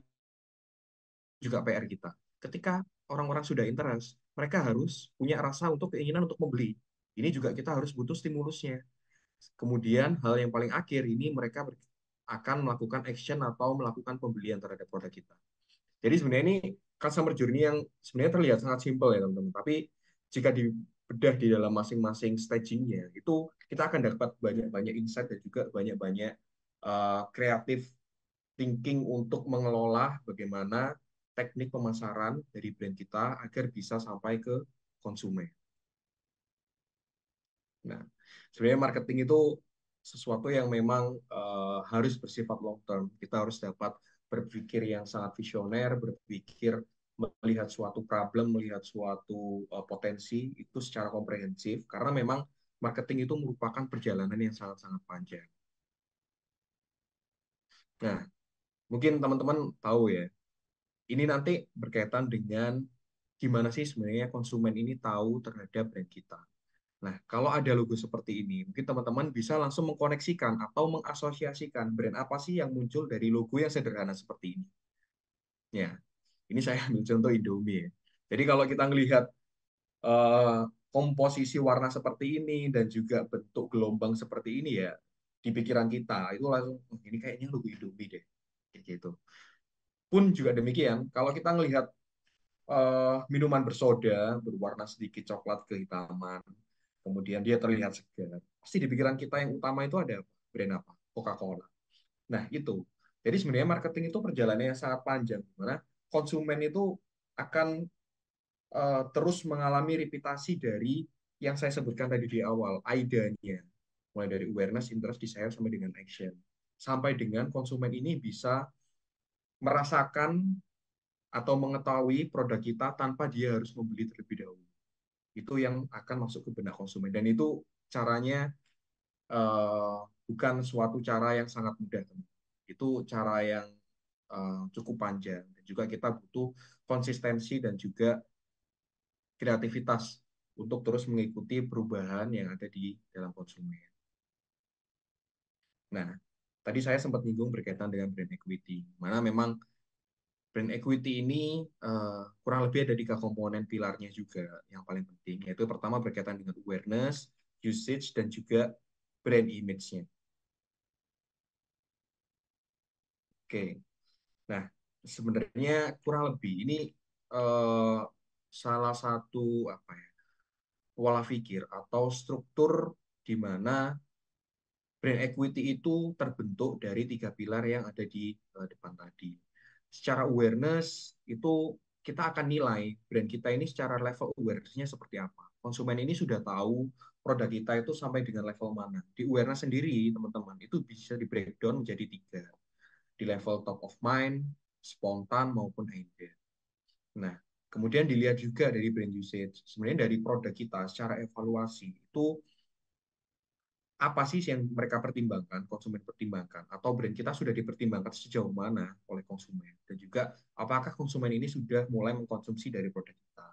juga PR kita. Ketika orang-orang sudah interest, mereka harus punya rasa untuk keinginan untuk membeli. Ini juga kita harus butuh stimulusnya. Kemudian hal yang paling akhir ini mereka akan melakukan action atau melakukan pembelian terhadap produk kita. Jadi sebenarnya ini customer journey yang sebenarnya terlihat sangat simpel ya teman-teman. Tapi jika dibedah di dalam masing-masing stagingnya, itu kita akan dapat banyak-banyak insight dan juga banyak-banyak kreatif thinking untuk mengelola bagaimana teknik pemasaran dari brand kita agar bisa sampai ke konsumen. Nah, sebenarnya marketing itu sesuatu yang memang harus bersifat long term. Kita harus dapat berpikir yang sangat visioner, berpikir melihat suatu problem, melihat suatu potensi itu secara komprehensif, karena memang marketing itu merupakan perjalanan yang sangat-sangat panjang. Nah, mungkin teman-teman tahu ya, ini nanti berkaitan dengan gimana sih sebenarnya konsumen ini tahu terhadap brand kita. Nah, kalau ada logo seperti ini, mungkin teman-teman bisa langsung mengkoneksikan atau mengasosiasikan brand apa sih yang muncul dari logo yang sederhana seperti ini. Ya, ini saya ambil contoh Indomie ya. Jadi kalau kita melihat eh, komposisi warna seperti ini dan juga bentuk gelombang seperti ini ya, di pikiran kita itu langsung, "Oh, ini kayaknya logo Indomie deh." Kayak gitu. Pun juga demikian, kalau kita melihat minuman bersoda berwarna sedikit coklat kehitaman, kemudian dia terlihat segar. Pasti di pikiran kita yang utama itu ada apa? Brand apa? Coca-Cola. Nah, itu. Jadi sebenarnya marketing itu perjalanannya sangat panjang, di mana konsumen itu akan terus mengalami reputasi dari yang saya sebutkan tadi di awal, AIDA-nya. Mulai dari awareness, interest, desire, sampai dengan action. Sampai dengan konsumen ini bisa merasakan atau mengetahui produk kita tanpa dia harus membeli terlebih dahulu. Itu yang akan masuk ke benak konsumen. Dan itu caranya bukan suatu cara yang sangat mudah, teman. Itu cara yang cukup panjang. Dan juga kita butuh konsistensi dan juga kreativitas untuk terus mengikuti perubahan yang ada di dalam konsumen. Nah, tadi saya sempat nyinggung berkaitan dengan brand equity, mana memang brand equity ini kurang lebih ada 3 komponen pilarnya juga yang paling penting, yaitu pertama berkaitan dengan awareness, usage, dan juga brand image-nya. Oke, nah sebenarnya kurang lebih ini eh, salah satu apa ya, pola pikir atau struktur di mana brand equity itu terbentuk dari 3 pilar yang ada di depan tadi. Secara awareness itu kita akan nilai brand kita ini secara level awareness-nya seperti apa. Konsumen ini sudah tahu produk kita itu sampai dengan level mana. Di awareness sendiri, teman-teman, itu bisa di breakdown menjadi 3. Di level top of mind, spontan, maupun hidden. Nah, kemudian dilihat juga dari brand usage. Sebenarnya dari produk kita secara evaluasi itu apa sih yang mereka pertimbangkan, konsumen pertimbangkan, atau brand kita sudah dipertimbangkan sejauh mana oleh konsumen, dan juga apakah konsumen ini sudah mulai mengkonsumsi dari produk kita.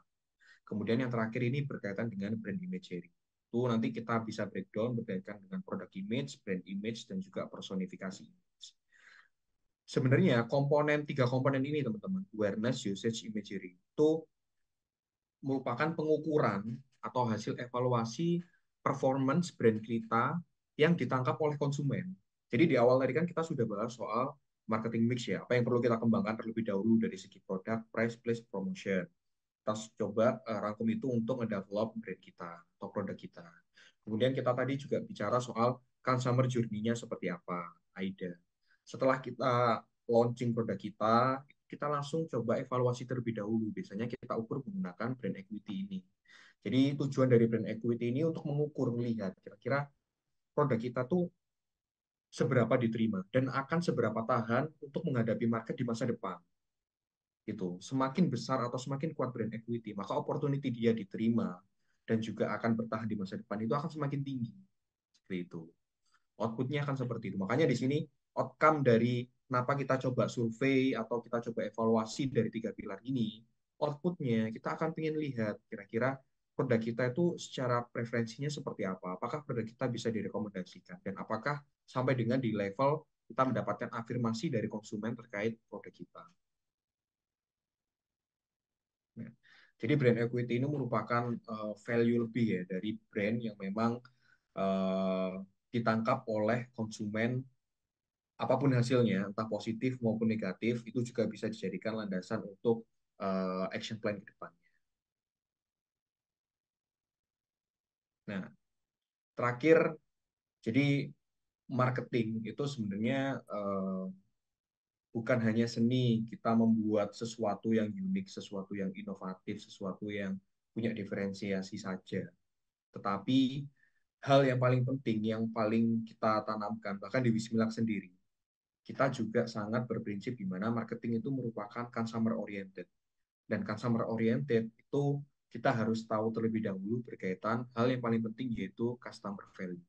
Kemudian yang terakhir ini berkaitan dengan brand imagery. Itu nanti kita bisa breakdown berkaitan dengan produk image, brand image, dan juga personifikasi image. Sebenarnya 3 komponen ini, teman-teman, awareness, usage, imagery, itu merupakan pengukuran atau hasil evaluasi performance brand kita yang ditangkap oleh konsumen. Jadi di awal tadi kan kita sudah bahas soal marketing mix ya, apa yang perlu kita kembangkan terlebih dahulu dari segi produk, price, place, promotion. Kita coba rangkum itu untuk ngedevelop brand kita atau produk kita. Kemudian kita tadi juga bicara soal consumer journey-nya seperti apa, AIDA. Setelah kita launching produk kita langsung coba evaluasi terlebih dahulu. Biasanya kita ukur menggunakan brand equity ini. Jadi tujuan dari brand equity ini untuk mengukur, melihat kira-kira produk kita tuh seberapa diterima dan akan seberapa tahan untuk menghadapi market di masa depan. Gitu. Semakin besar atau semakin kuat brand equity, maka opportunity dia diterima dan juga akan bertahan di masa depan itu akan semakin tinggi. Seperti itu. Outputnya akan seperti itu. Makanya di sini outcome dari kenapa kita coba survei atau kita coba evaluasi dari 3 pilar ini, outputnya kita akan ingin lihat kira-kira produk kita itu secara preferensinya seperti apa. Apakah produk kita bisa direkomendasikan dan apakah sampai dengan di level kita mendapatkan afirmasi dari konsumen terkait produk kita. Nah, jadi brand equity ini merupakan value lebih ya dari brand yang memang uh, ditangkap oleh konsumen, apapun hasilnya, entah positif maupun negatif, itu juga bisa dijadikan landasan untuk action plan ke depannya. Nah, terakhir, jadi marketing itu sebenarnya bukan hanya seni kita membuat sesuatu yang unik, sesuatu yang inovatif, sesuatu yang punya diferensiasi saja. Tetapi hal yang paling penting, yang paling kita tanamkan, bahkan di Wismilak sendiri, kita juga sangat berprinsip di mana marketing itu merupakan consumer oriented. Dan consumer oriented itu kita harus tahu terlebih dahulu berkaitan hal yang paling penting, yaitu customer value.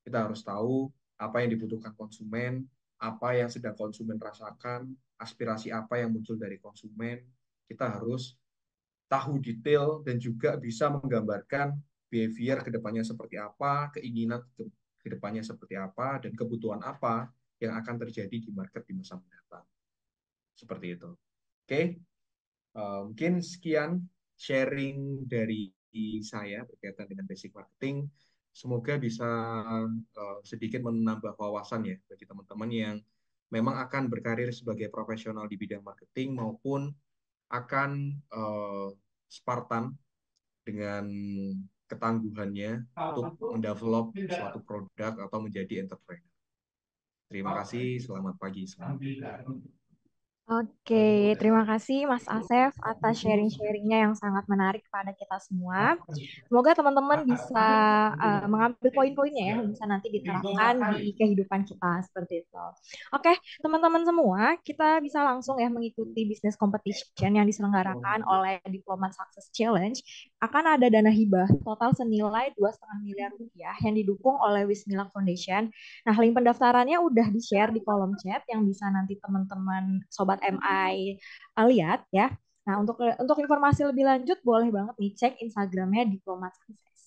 Kita harus tahu apa yang dibutuhkan konsumen, apa yang sedang konsumen rasakan, aspirasi apa yang muncul dari konsumen. Kita harus tahu detail dan juga bisa menggambarkan behavior kedepannya seperti apa, keinginan kedepannya seperti apa, dan kebutuhan apa yang akan terjadi di market di masa mendatang. Seperti itu. Oke, mungkin sekian sharing dari saya berkaitan dengan basic marketing. Semoga bisa sedikit menambah wawasan ya bagi teman-teman yang memang akan berkarir sebagai profesional di bidang marketing maupun akan Spartan dengan ketangguhannya untuk mendevelop suatu produk atau menjadi entrepreneur. Terima kasih, selamat pagi semua. Oke, terima kasih Mas Asef atas sharing-sharingnya yang sangat menarik kepada kita semua. Semoga teman-teman bisa mengambil poin-poinnya ya, yang bisa nanti diterapkan di kehidupan kita seperti itu. Oke, teman-teman semua, kita bisa langsung ya mengikuti business competition yang diselenggarakan oleh Diplomat Success Challenge. Akan ada dana hibah total senilai 2,5 miliar rupiah yang didukung oleh Wismilak Foundation. Nah, link pendaftarannya udah di-share di kolom chat yang bisa nanti teman-teman Sobat MI lihat ya. Nah, untuk informasi lebih lanjut boleh banget nih cek Instagramnya Diplomat Success.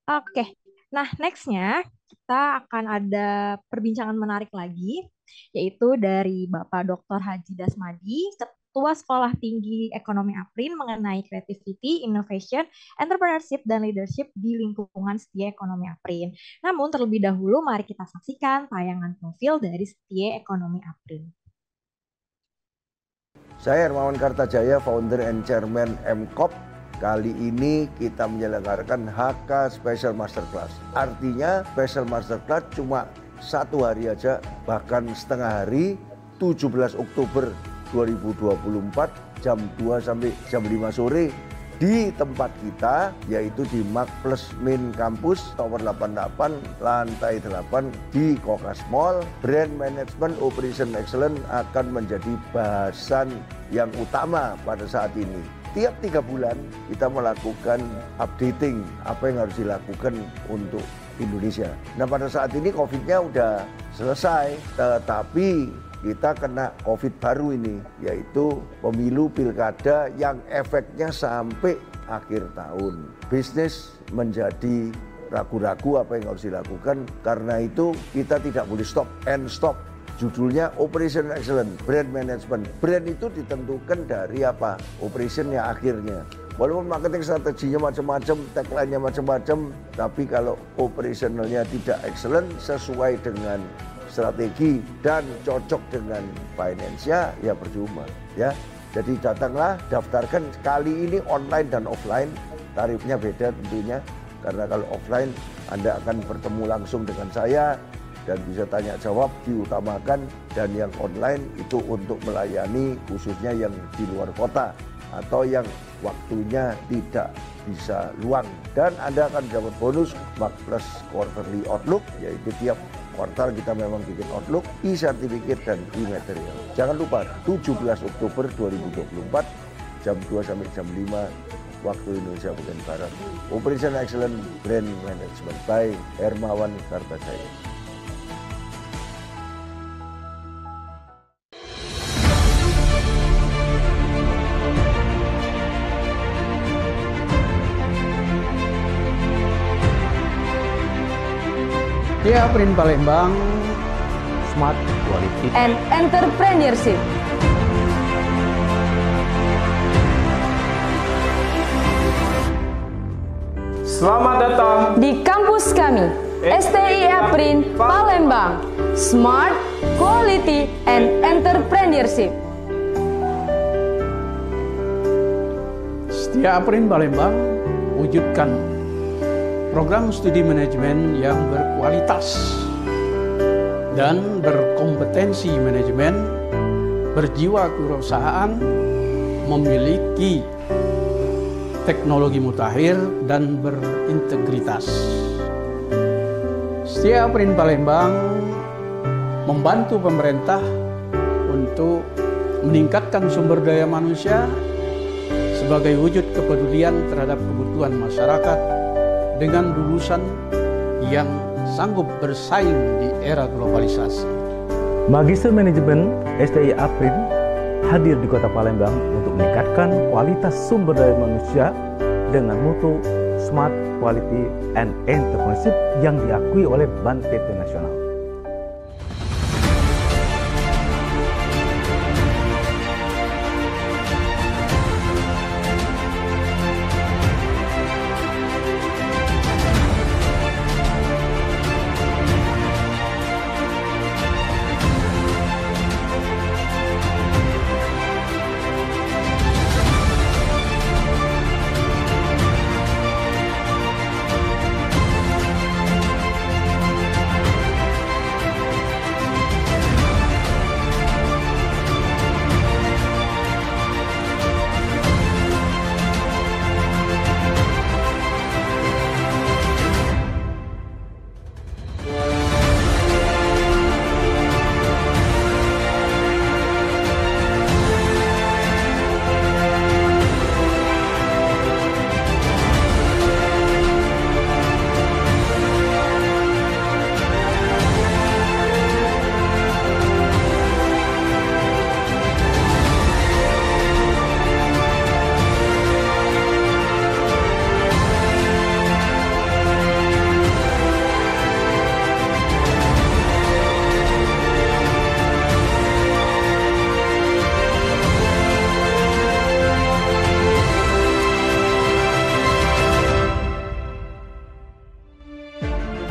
Oke, nah nextnya kita akan ada perbincangan menarik lagi, yaitu dari Bapak Dr. Haji Dasmadi, Ketua Sekolah Tinggi Ekonomi APRIN mengenai creativity, innovation, entrepreneurship, dan leadership di lingkungan Setia Ekonomi APRIN. Namun terlebih dahulu mari kita saksikan tayangan profil dari Setia Ekonomi APRIN. Saya Hermawan Kartajaya, founder and chairman MKOP. Kali ini kita menyelenggarakan HK Special Masterclass. Artinya Special Masterclass cuma 1 hari aja, bahkan setengah hari, 17 Oktober 2024 jam 2 sampai jam 5 sore di tempat kita, yaitu di Mark Plus Main Campus Tower 88 lantai 8 di Kokas Mall. Brand Management Operation Excellence akan menjadi bahasan yang utama pada saat ini. Tiap 3 bulan kita melakukan updating apa yang harus dilakukan untuk Indonesia. Nah, pada saat ini COVID-nya udah selesai, tetapi kita kena COVID baru ini, yaitu pemilu pilkada yang efeknya sampai akhir tahun. Bisnis menjadi ragu-ragu apa yang harus dilakukan, karena itu kita tidak boleh stop and stop. Judulnya Operation Excellence, Brand Management. Brand itu ditentukan dari apa? Operationnya akhirnya. Walaupun marketing strateginya macam-macam, tagline-nya macam-macam, tapi kalau operationalnya tidak excellent sesuai dengan strategi dan cocok dengan finance-nya, ya percuma ya. Jadi datanglah, daftarkan. Kali ini online dan offline, tarifnya beda tentunya, karena kalau offline Anda akan bertemu langsung dengan saya dan bisa tanya jawab, diutamakan. Dan yang online itu untuk melayani khususnya yang di luar kota atau yang waktunya tidak bisa luang. Dan Anda akan dapat bonus Mark Plus Quarterly Outlook, yaitu tiap kuartal kita memang bikin Outlook, e-certificate dan e-material. Jangan lupa 17 Oktober 2024 jam 2 sampai jam 5 waktu Indonesia bagian Barat. Operation Excellence Brand Management by Hermawan Kartajaya. Setia APRIN Palembang, Smart Quality and Entrepreneurship. Selamat datang di kampus kami, STI APRIN Palembang, Smart Quality and Entrepreneurship. Setia APRIN Palembang wujudkan program studi manajemen yang berkualitas dan berkompetensi manajemen, berjiwa kewirausahaan, memiliki teknologi mutakhir dan berintegritas. Setia APRIN Palembang membantu pemerintah untuk meningkatkan sumber daya manusia sebagai wujud kepedulian terhadap kebutuhan masyarakat dengan lulusan yang sanggup bersaing di era globalisasi. Magister Manajemen STI APRIN hadir di Kota Palembang untuk meningkatkan kualitas sumber daya manusia dengan mutu Smart, Quality, and Entrepreneurship yang diakui oleh Bank PT Nasional.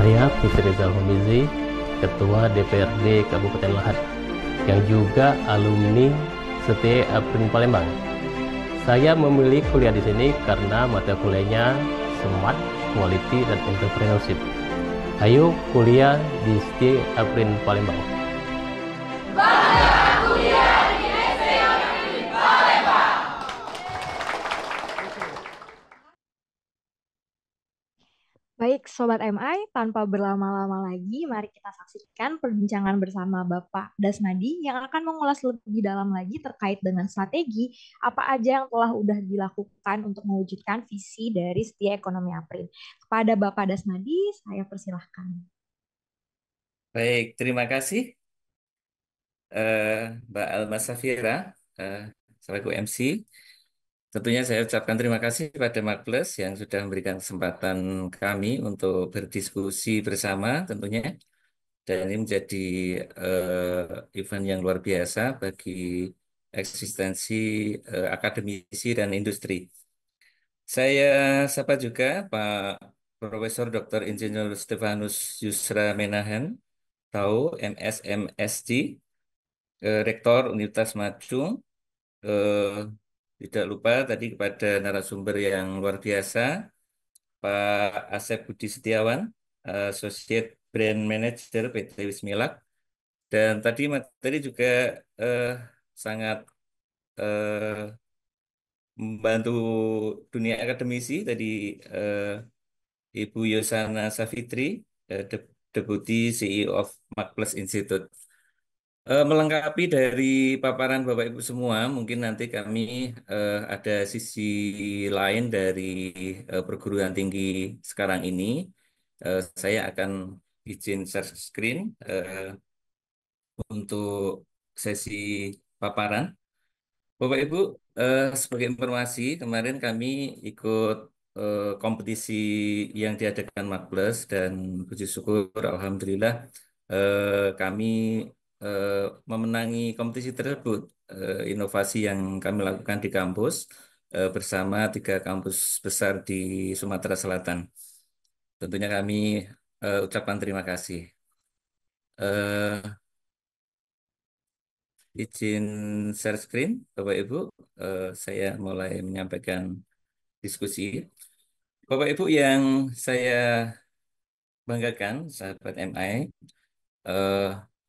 Saya Putri Rizal Homizi, Ketua DPRD Kabupaten Lahat, yang juga alumni STI Aprin Palembang. Saya memilih kuliah di sini karena mata kuliahnya Smart, Quality, dan Entrepreneurship. Ayo kuliah di STI Aprin Palembang. Baik, Sobat MI, tanpa berlama-lama lagi, mari kita saksikan perbincangan bersama Bapak Dasmadi yang akan mengulas lebih dalam lagi terkait dengan strategi apa aja yang telah udah dilakukan untuk mewujudkan visi dari Setia Ekonomi Aprin. Kepada Bapak Dasmadi, saya persilahkan. Baik, terima kasih Mbak Alma Safira selaku MC. Tentunya saya ucapkan terima kasih pada Markplus yang sudah memberikan kesempatan kami untuk berdiskusi bersama tentunya. Dan ini menjadi event yang luar biasa bagi eksistensi akademisi dan industri. Saya sapa juga Pak Profesor Dr. Insinyur Stefanus Yusra Menahan, TAU, MSMSD, Rektor Universitas Machung. Tidak lupa tadi kepada narasumber yang luar biasa, Pak Asep Budi Setiawan, Associate Brand Manager PT Wismilak. Dan tadi materi juga sangat membantu dunia akademisi, tadi Ibu Yosana Savitri, Deputy CEO of Markplus Institute. Melengkapi dari paparan Bapak Ibu semua, mungkin nanti kami ada sisi lain dari perguruan tinggi sekarang ini. Saya akan izin share screen untuk sesi paparan. Bapak Ibu, sebagai informasi, kemarin kami ikut kompetisi yang diadakan Markplus dan puji syukur, alhamdulillah kami memenangi kompetisi tersebut, inovasi yang kami lakukan di kampus bersama 3 kampus besar di Sumatera Selatan. Tentunya kami ucapkan terima kasih. Izin share screen, Bapak Ibu, saya mulai menyampaikan diskusi. Bapak Ibu yang saya banggakan, sahabat MI,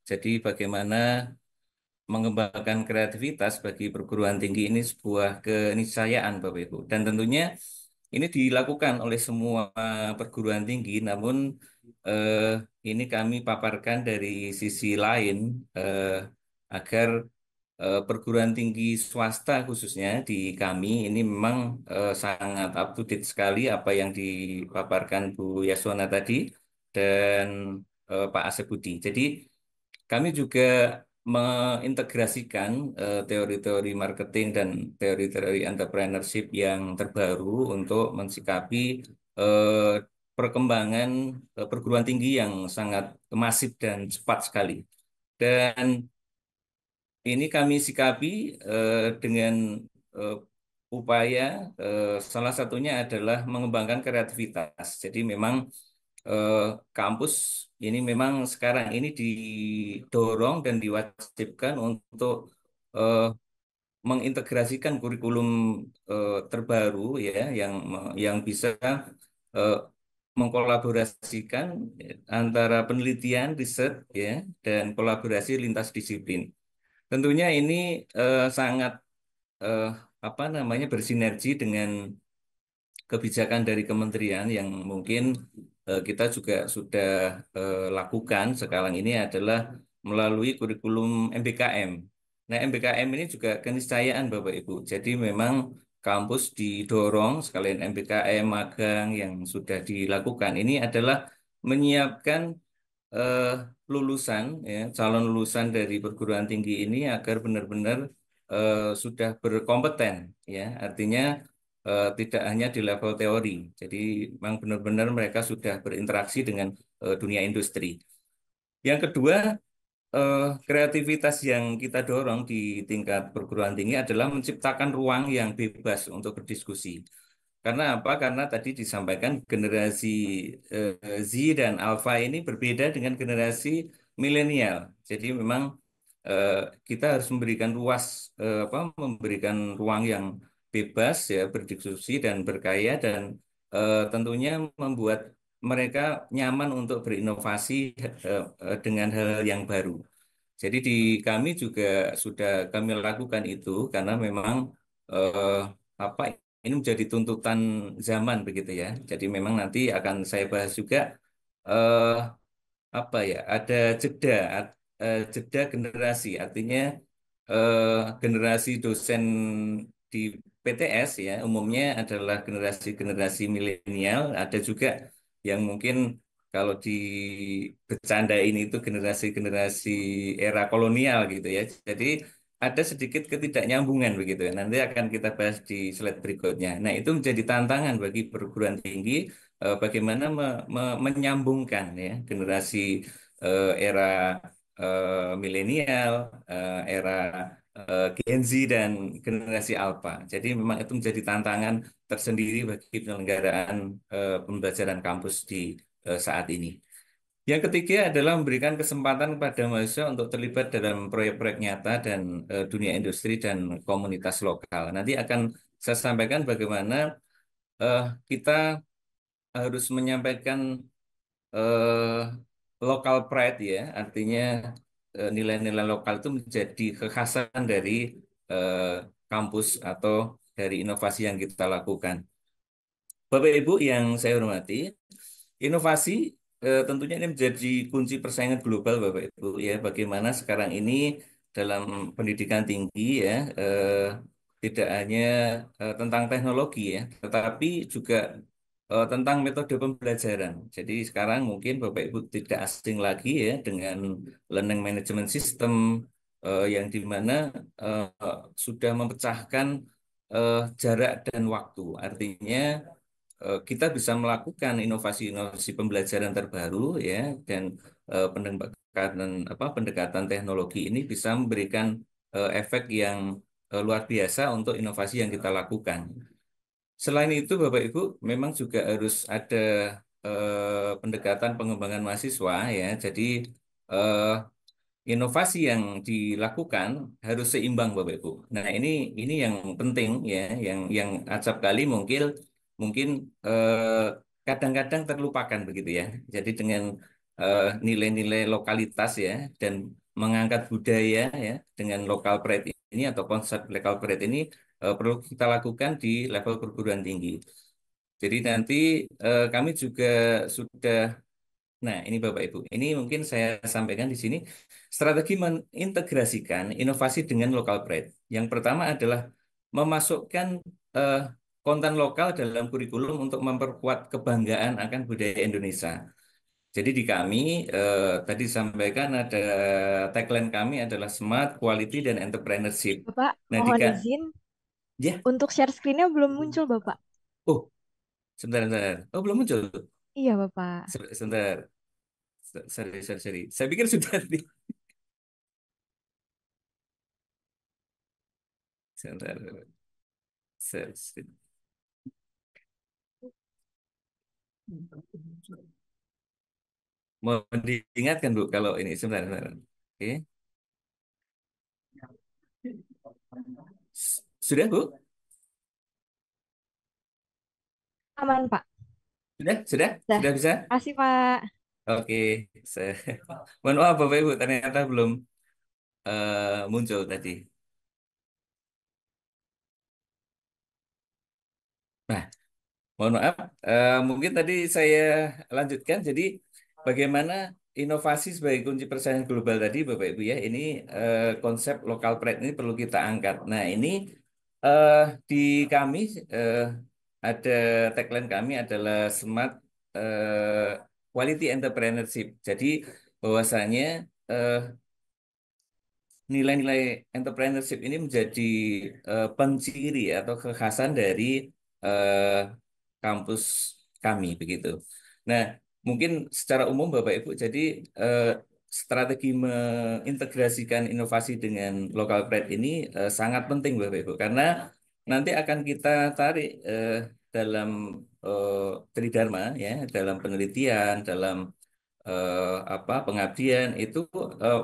jadi bagaimana mengembangkan kreativitas bagi perguruan tinggi ini sebuah keniscayaan Bapak Ibu. Dan tentunya ini dilakukan oleh semua perguruan tinggi, namun ini kami paparkan dari sisi lain agar perguruan tinggi swasta khususnya di kami ini memang sangat up to date sekali apa yang dipaparkan Bu Yaswana tadi dan Pak Asep Budi. Jadi kami juga mengintegrasikan teori-teori marketing dan teori-teori entrepreneurship yang terbaru untuk mensikapi eh, perkembangan perguruan tinggi yang sangat masif dan cepat sekali. Dan ini kami sikapi dengan eh, upaya salah satunya adalah mengembangkan kreativitas. Jadi memang eh, kampus ini memang sekarang ini didorong dan diwajibkan untuk eh, mengintegrasikan kurikulum terbaru ya yang bisa eh, mengkolaborasikan antara penelitian, riset ya dan kolaborasi lintas disiplin. Tentunya ini sangat eh, apa namanya bersinergi dengan kebijakan dari kementerian yang mungkin kita juga sudah lakukan sekarang ini adalah melalui kurikulum MBKM. Nah, MBKM ini juga keniscayaan Bapak Ibu. Jadi memang kampus didorong sekalian MBKM magang yang sudah dilakukan ini adalah menyiapkan eh, lulusan ya calon lulusan dari perguruan tinggi ini agar benar-benar sudah berkompeten ya artinya tidak hanya di level teori jadi memang benar-benar mereka sudah berinteraksi dengan dunia industri. Yang kedua kreativitas yang kita dorong di tingkat perguruan tinggi adalah menciptakan ruang yang bebas untuk berdiskusi. Karena apa? Karena tadi disampaikan generasi Z dan Alpha ini berbeda dengan generasi milenial. Jadi memang eh, kita harus memberikan memberikan ruang yang bebas ya berdiskusi dan berkarya dan tentunya membuat mereka nyaman untuk berinovasi dengan hal yang baru. Jadi di kami juga sudah kami lakukan itu karena memang eh, apa ini menjadi tuntutan zaman begitu ya. Jadi memang nanti akan saya bahas juga eh, apa ya ada jeda generasi artinya generasi dosen di PTS ya umumnya adalah generasi milenial ada juga yang mungkin kalau di bercanda ini itu generasi-generasi era kolonial gitu ya jadi ada sedikit ketidaknyambungan begitu ya nanti akan kita bahas di slide berikutnya nah itu menjadi tantangan bagi perguruan tinggi bagaimana menyambungkan ya generasi era milenial, era Gen Z dan generasi Alpha. Jadi memang itu menjadi tantangan tersendiri bagi penyelenggaraan pembelajaran kampus di saat ini. Yang ketiga adalah memberikan kesempatan kepada mahasiswa untuk terlibat dalam proyek-proyek nyata dan dunia industri dan komunitas lokal. Nanti akan saya sampaikan bagaimana eh, kita harus menyampaikan eh, local pride ya, artinya nilai-nilai lokal itu menjadi kekhasan dari eh, kampus atau dari inovasi yang kita lakukan. Bapak Ibu yang saya hormati, inovasi tentunya ini menjadi kunci persaingan global Bapak Ibu ya. Bagaimana sekarang ini dalam pendidikan tinggi ya tidak hanya tentang teknologi ya, tetapi juga tentang metode pembelajaran. Jadi sekarang mungkin Bapak Ibu tidak asing lagi ya dengan learning management system yang di mana eh, sudah memecahkan jarak dan waktu. Artinya kita bisa melakukan inovasi-inovasi pembelajaran terbaru ya dan pendekatan teknologi ini bisa memberikan efek yang luar biasa untuk inovasi yang kita lakukan. Selain itu, Bapak Ibu, memang juga harus ada pendekatan pengembangan mahasiswa ya. Jadi eh, inovasi yang dilakukan harus seimbang, Bapak Ibu. Nah, ini yang penting ya, yang acap kali mungkin mungkin kadang-kadang terlupakan begitu ya. Jadi dengan nilai-nilai lokalitas ya dan mengangkat budaya ya dengan local pride ini atau konsep local pride ini perlu kita lakukan di level perguruan tinggi. Jadi nanti kami juga sudah, nah ini Bapak Ibu, ini mungkin saya sampaikan di sini strategi mengintegrasikan inovasi dengan local pride. Yang pertama adalah memasukkan eh, konten lokal dalam kurikulum untuk memperkuat kebanggaan akan budaya Indonesia. Jadi di kami tadi disampaikan ada tagline kami adalah Smart, Quality, dan Entrepreneurship. Bapak, Nah, mohon izin ya, untuk share screen-nya belum muncul, Bapak. oh, sebentar. Oh, belum muncul. Iya, Bapak. Sebentar. Sorry. Saya pikir sudah nih. Sebentar. Mau diingatkan Bu kalau ini sebentar. Oke. Sudah Bu? Aman, Pak. Sudah bisa? Kasih, Pak. Oke. Mohon maaf Bapak Ibu, ternyata belum muncul tadi. Nah, mohon maaf, mungkin tadi saya lanjutkan. Jadi, bagaimana inovasi sebagai kunci persaingan global tadi, Bapak Ibu ya, ini konsep local pride ini perlu kita angkat. Nah, ini eh, di kami eh, ada tagline kami adalah Smart Quality Entrepreneurship. Jadi, bahwasanya eh, nilai-nilai entrepreneurship ini menjadi penciri atau kekhasan dari eh, kampus kami begitu. Nah, mungkin secara umum Bapak Ibu, jadi eh, strategi mengintegrasikan inovasi dengan local pride ini sangat penting Bapak Ibu, karena nanti akan kita tarik dalam tridharma ya, dalam penelitian, dalam pengabdian itu eh,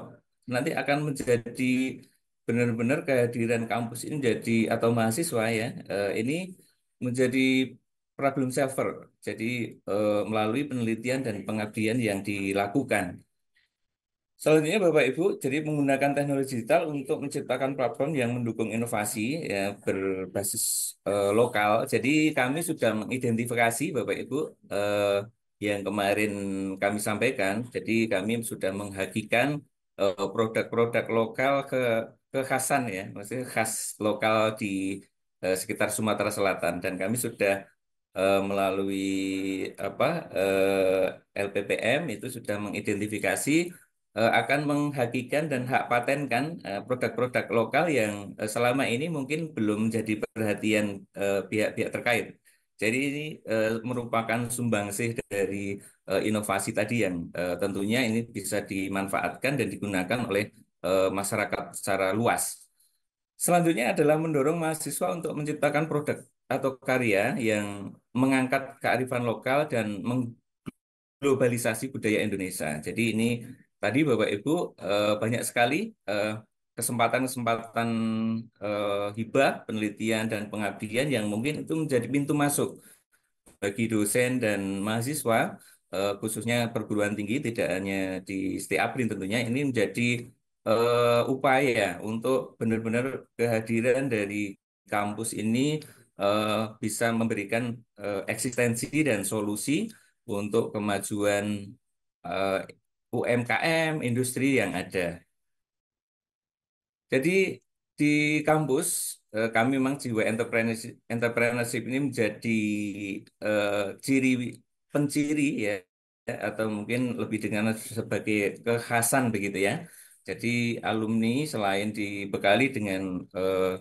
nanti akan menjadi benar-benar kehadiran kampus ini jadi atau mahasiswa ya ini menjadi problem solver. Jadi melalui penelitian dan pengabdian yang dilakukan. Selanjutnya Bapak Ibu, jadi menggunakan teknologi digital untuk menciptakan platform yang mendukung inovasi ya, berbasis lokal. Jadi kami sudah mengidentifikasi Bapak Ibu yang kemarin kami sampaikan. Jadi kami sudah menghakikan produk-produk lokal kekhasan ya, maksudnya khas lokal di sekitar Sumatera Selatan. Dan kami sudah melalui apa LPPM itu sudah mengidentifikasi akan menghakikan dan hak patenkan produk-produk lokal yang selama ini mungkin belum jadi perhatian pihak-pihak terkait. Jadi ini merupakan sumbangsih dari inovasi tadi yang tentunya ini bisa dimanfaatkan dan digunakan oleh masyarakat secara luas. Selanjutnya adalah mendorong mahasiswa untuk menciptakan produk atau karya yang mengangkat kearifan lokal dan globalisasi budaya Indonesia. Jadi ini tadi Bapak Ibu banyak sekali kesempatan-kesempatan hibah, penelitian dan pengabdian yang mungkin itu menjadi pintu masuk bagi dosen dan mahasiswa khususnya perguruan tinggi tidak hanya di STABRIN tentunya ini menjadi upaya untuk benar-benar kehadiran dari kampus ini bisa memberikan eksistensi dan solusi untuk kemajuan eh, UMKM, industri yang ada. Jadi di kampus kami memang jiwa entrepreneurship ini menjadi eh, ciri penciri ya atau mungkin lebih dengan sebagai kekhasan begitu ya. Jadi alumni selain dibekali dengan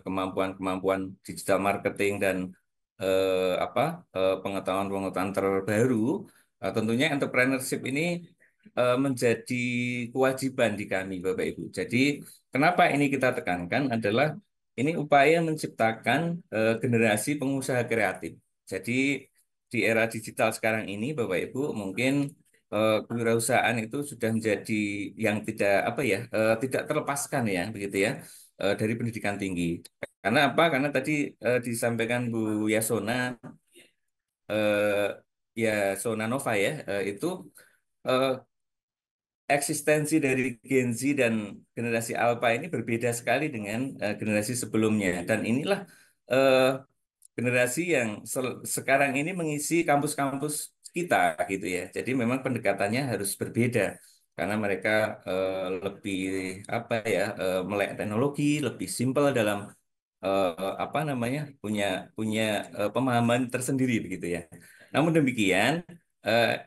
kemampuan-kemampuan digital marketing dan pengetahuan-pengetahuan terbaru, tentunya entrepreneurship ini menjadi kewajiban di kami, Bapak Ibu. Jadi, kenapa ini kita tekankan adalah ini upaya menciptakan generasi pengusaha kreatif. Jadi, di era digital sekarang ini, Bapak Ibu, mungkin kewirausahaan itu sudah menjadi yang tidak terlepaskan ya, begitu ya, dari pendidikan tinggi. Karena apa? Karena tadi disampaikan Bu Yasona, Yasona Nova ya, itu eh, eksistensi dari Gen Z dan generasi Alpha ini berbeda sekali dengan generasi sebelumnya. Dan inilah eh, generasi yang sekarang ini mengisi kampus-kampus kita gitu ya. Jadi memang pendekatannya harus berbeda karena mereka lebih melek teknologi, lebih simpel dalam punya punya pemahaman tersendiri begitu ya. Namun demikian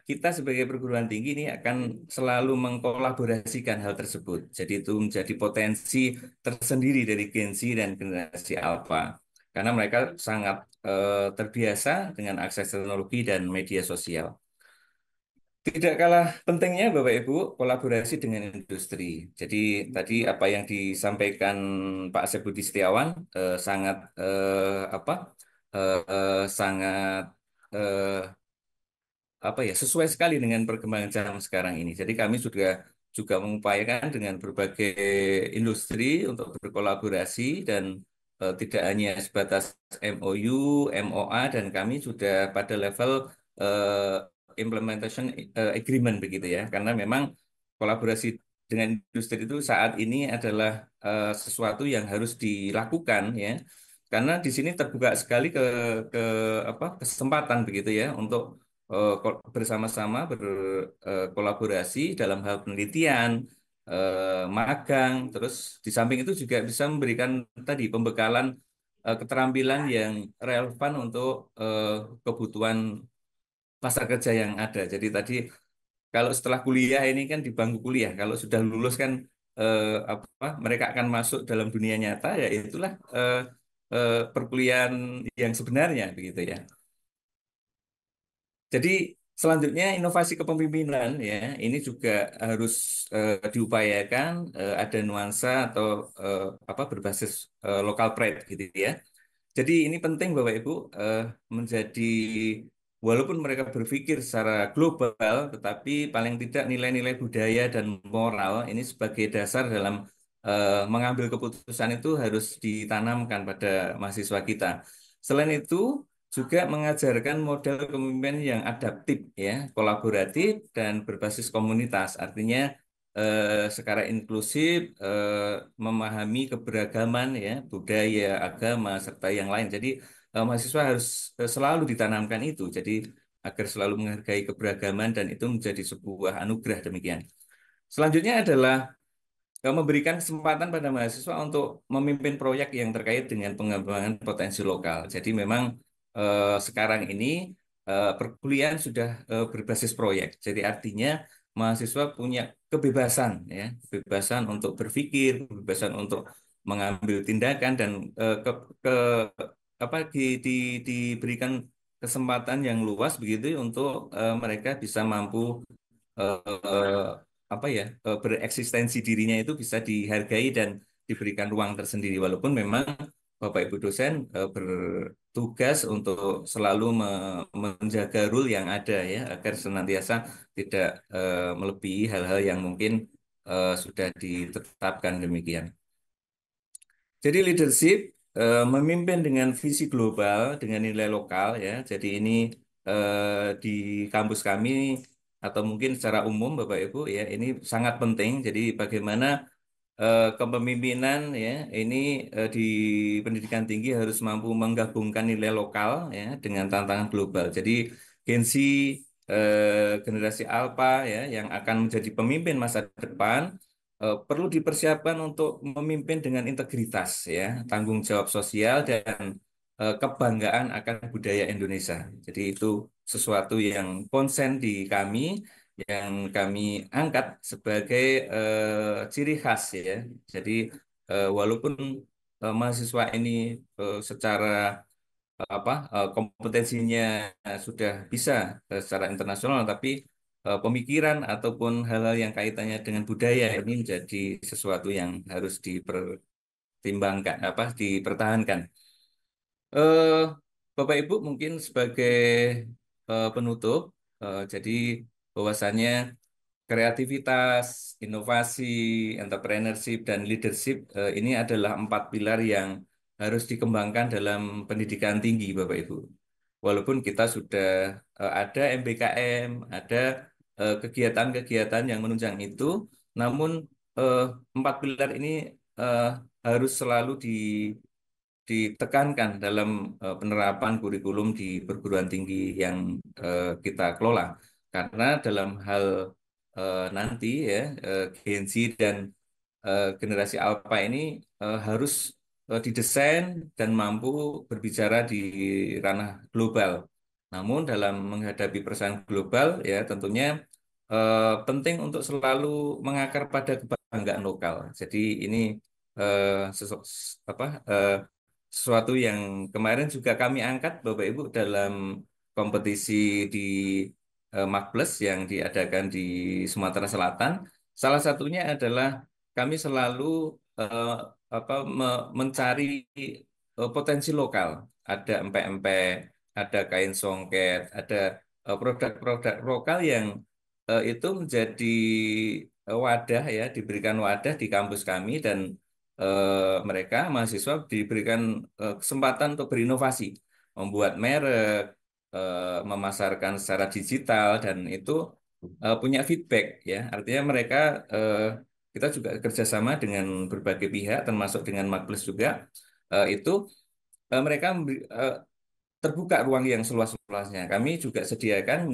kita sebagai perguruan tinggi ini akan selalu mengkolaborasikan hal tersebut. Jadi itu menjadi potensi tersendiri dari Gen Z dan generasi Alpha. Karena mereka sangat terbiasa dengan akses teknologi dan media sosial. Tidak kalah pentingnya Bapak Ibu kolaborasi dengan industri. Jadi tadi apa yang disampaikan Pak Asep Budi Setiawan sangat sangat sesuai sekali dengan perkembangan zaman sekarang ini. Jadi kami juga mengupayakan dengan berbagai industri untuk berkolaborasi dan tidak hanya sebatas MOU, MOA, dan kami sudah pada level implementation agreement begitu ya. Karena memang kolaborasi dengan industri itu saat ini adalah sesuatu yang harus dilakukan ya. Karena di sini terbuka sekali ke kesempatan begitu ya untuk bersama-sama berkolaborasi dalam hal penelitian, magang, terus di samping itu juga bisa memberikan tadi pembekalan keterampilan yang relevan untuk kebutuhan pasar kerja yang ada. Jadi tadi kalau setelah kuliah ini kan di bangku kuliah, kalau sudah lulus kan mereka akan masuk dalam dunia nyata ya itulah perkuliahan yang sebenarnya begitu ya. Jadi selanjutnya inovasi kepemimpinan ya ini juga harus diupayakan ada nuansa atau berbasis local pride gitu ya. Jadi ini penting Bapak Ibu menjadi walaupun mereka berpikir secara global tetapi paling tidak nilai-nilai budaya dan moral ini sebagai dasar dalam mengambil keputusan itu harus ditanamkan pada mahasiswa kita. Selain itu juga mengajarkan model kepemimpinan yang adaptif ya, kolaboratif dan berbasis komunitas. Artinya secara inklusif memahami keberagaman ya, budaya, agama serta yang lain. Jadi mahasiswa harus selalu ditanamkan itu. Jadi agar selalu menghargai keberagaman dan itu menjadi sebuah anugerah demikian. Selanjutnya adalah memberikan kesempatan pada mahasiswa untuk memimpin proyek yang terkait dengan pengembangan potensi lokal. Jadi memang sekarang ini perkuliahan sudah berbasis proyek. Jadi artinya mahasiswa punya kebebasan, ya, kebebasan untuk berpikir, kebebasan untuk mengambil tindakan dan ke diberikan kesempatan yang luas begitu untuk mereka bisa mampu bereksistensi dirinya itu bisa dihargai dan diberikan ruang tersendiri walaupun memang Bapak Ibu dosen bertugas untuk selalu menjaga rule yang ada ya agar senantiasa tidak melebihi hal-hal yang mungkin sudah ditetapkan demikian. Jadi leadership memimpin dengan visi global dengan nilai lokal ya. Jadi ini di kampus kami atau mungkin secara umum Bapak Ibu ya ini sangat penting. Jadi bagaimana kepemimpinan ya ini di pendidikan tinggi harus mampu menggabungkan nilai lokal ya dengan tantangan global. Jadi Gen Z generasi Alpha ya yang akan menjadi pemimpin masa depan perlu dipersiapkan untuk memimpin dengan integritas ya, tanggung jawab sosial dan kebanggaan akan budaya Indonesia. Jadi itu sesuatu yang konsen di kami yang kami angkat sebagai ciri khas ya. Jadi walaupun mahasiswa ini secara kompetensinya sudah bisa secara internasional, tapi pemikiran ataupun hal-hal yang kaitannya dengan budaya ini menjadi sesuatu yang harus dipertimbangkan, dipertahankan. Bapak Ibu mungkin sebagai penutup, jadi bahwasannya kreativitas, inovasi, entrepreneurship, dan leadership ini adalah 4 pilar yang harus dikembangkan dalam pendidikan tinggi, Bapak Ibu. Walaupun kita sudah ada MBKM, ada kegiatan-kegiatan yang menunjang itu, namun 4 pilar ini harus selalu ditekankan dalam penerapan kurikulum di perguruan tinggi yang kita kelola. Karena dalam hal nanti ya Gen Z dan generasi Alpha ini harus didesain dan mampu berbicara di ranah global. Namun dalam menghadapi persaingan global ya tentunya penting untuk selalu mengakar pada kebanggaan lokal. Jadi ini apa sesuatu yang kemarin juga kami angkat Bapak Ibu dalam kompetisi di Makbles yang diadakan di Sumatera Selatan. Salah satunya adalah kami selalu eh, mencari potensi lokal. Ada empek-empek, ada kain songket, ada produk-produk lokal yang itu menjadi wadah ya, diberikan wadah di kampus kami dan mereka mahasiswa diberikan kesempatan untuk berinovasi, membuat merek, memasarkan secara digital dan itu punya feedback ya. Artinya mereka kita juga kerjasama dengan berbagai pihak termasuk dengan Makbles juga itu mereka terbuka ruang yang seluas-luasnya. Kami juga sediakan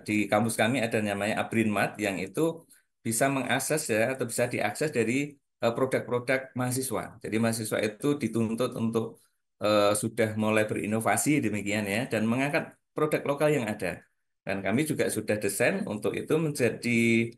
di kampus kami ada namanya Abrinmat yang itu bisa mengakses ya atau bisa diakses dari produk-produk mahasiswa. Jadi mahasiswa itu dituntut untuk sudah mulai berinovasi demikian ya dan mengangkat produk lokal yang ada. Dan kami juga sudah desain untuk itu menjadi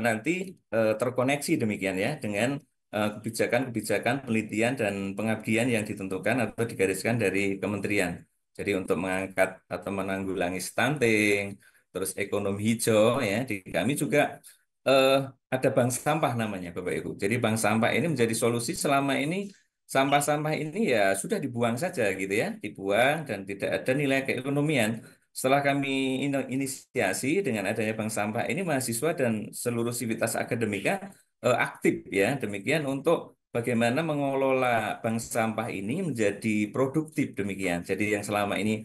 nanti terkoneksi demikian ya dengan kebijakan-kebijakan penelitian dan pengabdian yang ditentukan atau digariskan dari kementerian. Jadi untuk mengangkat atau menanggulangi stunting, terus ekonomi hijau ya, di kami juga eh, ada bank sampah namanya Bapak Ibu. Jadi bank sampah ini menjadi solusi selama ini sampah-sampah ini ya sudah dibuang saja gitu ya, dibuang dan tidak ada nilai keekonomian. Setelah kami inisiasi dengan adanya bank sampah ini mahasiswa dan seluruh sivitas akademika aktif ya. Demikian untuk bagaimana mengelola bank sampah ini menjadi produktif demikian. Jadi yang selama ini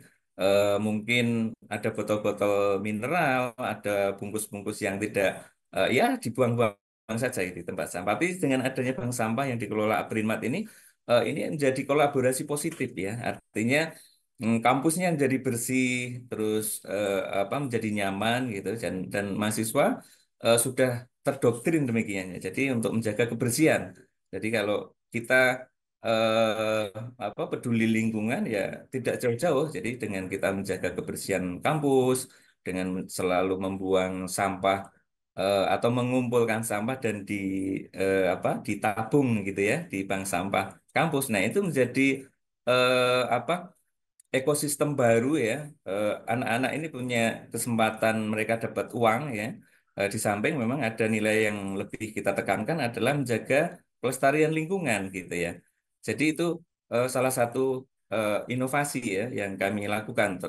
mungkin ada botol-botol mineral, ada bungkus-bungkus yang tidak ya dibuang-buang saja di tempat sampah. Tapi dengan adanya bank sampah yang dikelola Aprinmat ini menjadi kolaborasi positif ya. Artinya kampusnya menjadi bersih, terus menjadi nyaman gitu dan mahasiswa sudah terdoktrin demikian ya. Jadi untuk menjaga kebersihan. Jadi kalau kita eh, peduli lingkungan ya tidak jauh-jauh. Jadi dengan kita menjaga kebersihan kampus, dengan selalu membuang sampah atau mengumpulkan sampah dan ditabung gitu ya di bank sampah kampus. Nah, itu menjadi apa ekosistem baru ya. Anak-anak ini punya kesempatan mereka dapat uang ya. Di samping memang ada nilai yang lebih kita tekankan adalah menjaga pelestarian lingkungan gitu ya. Jadi itu salah satu inovasi ya yang kami lakukan.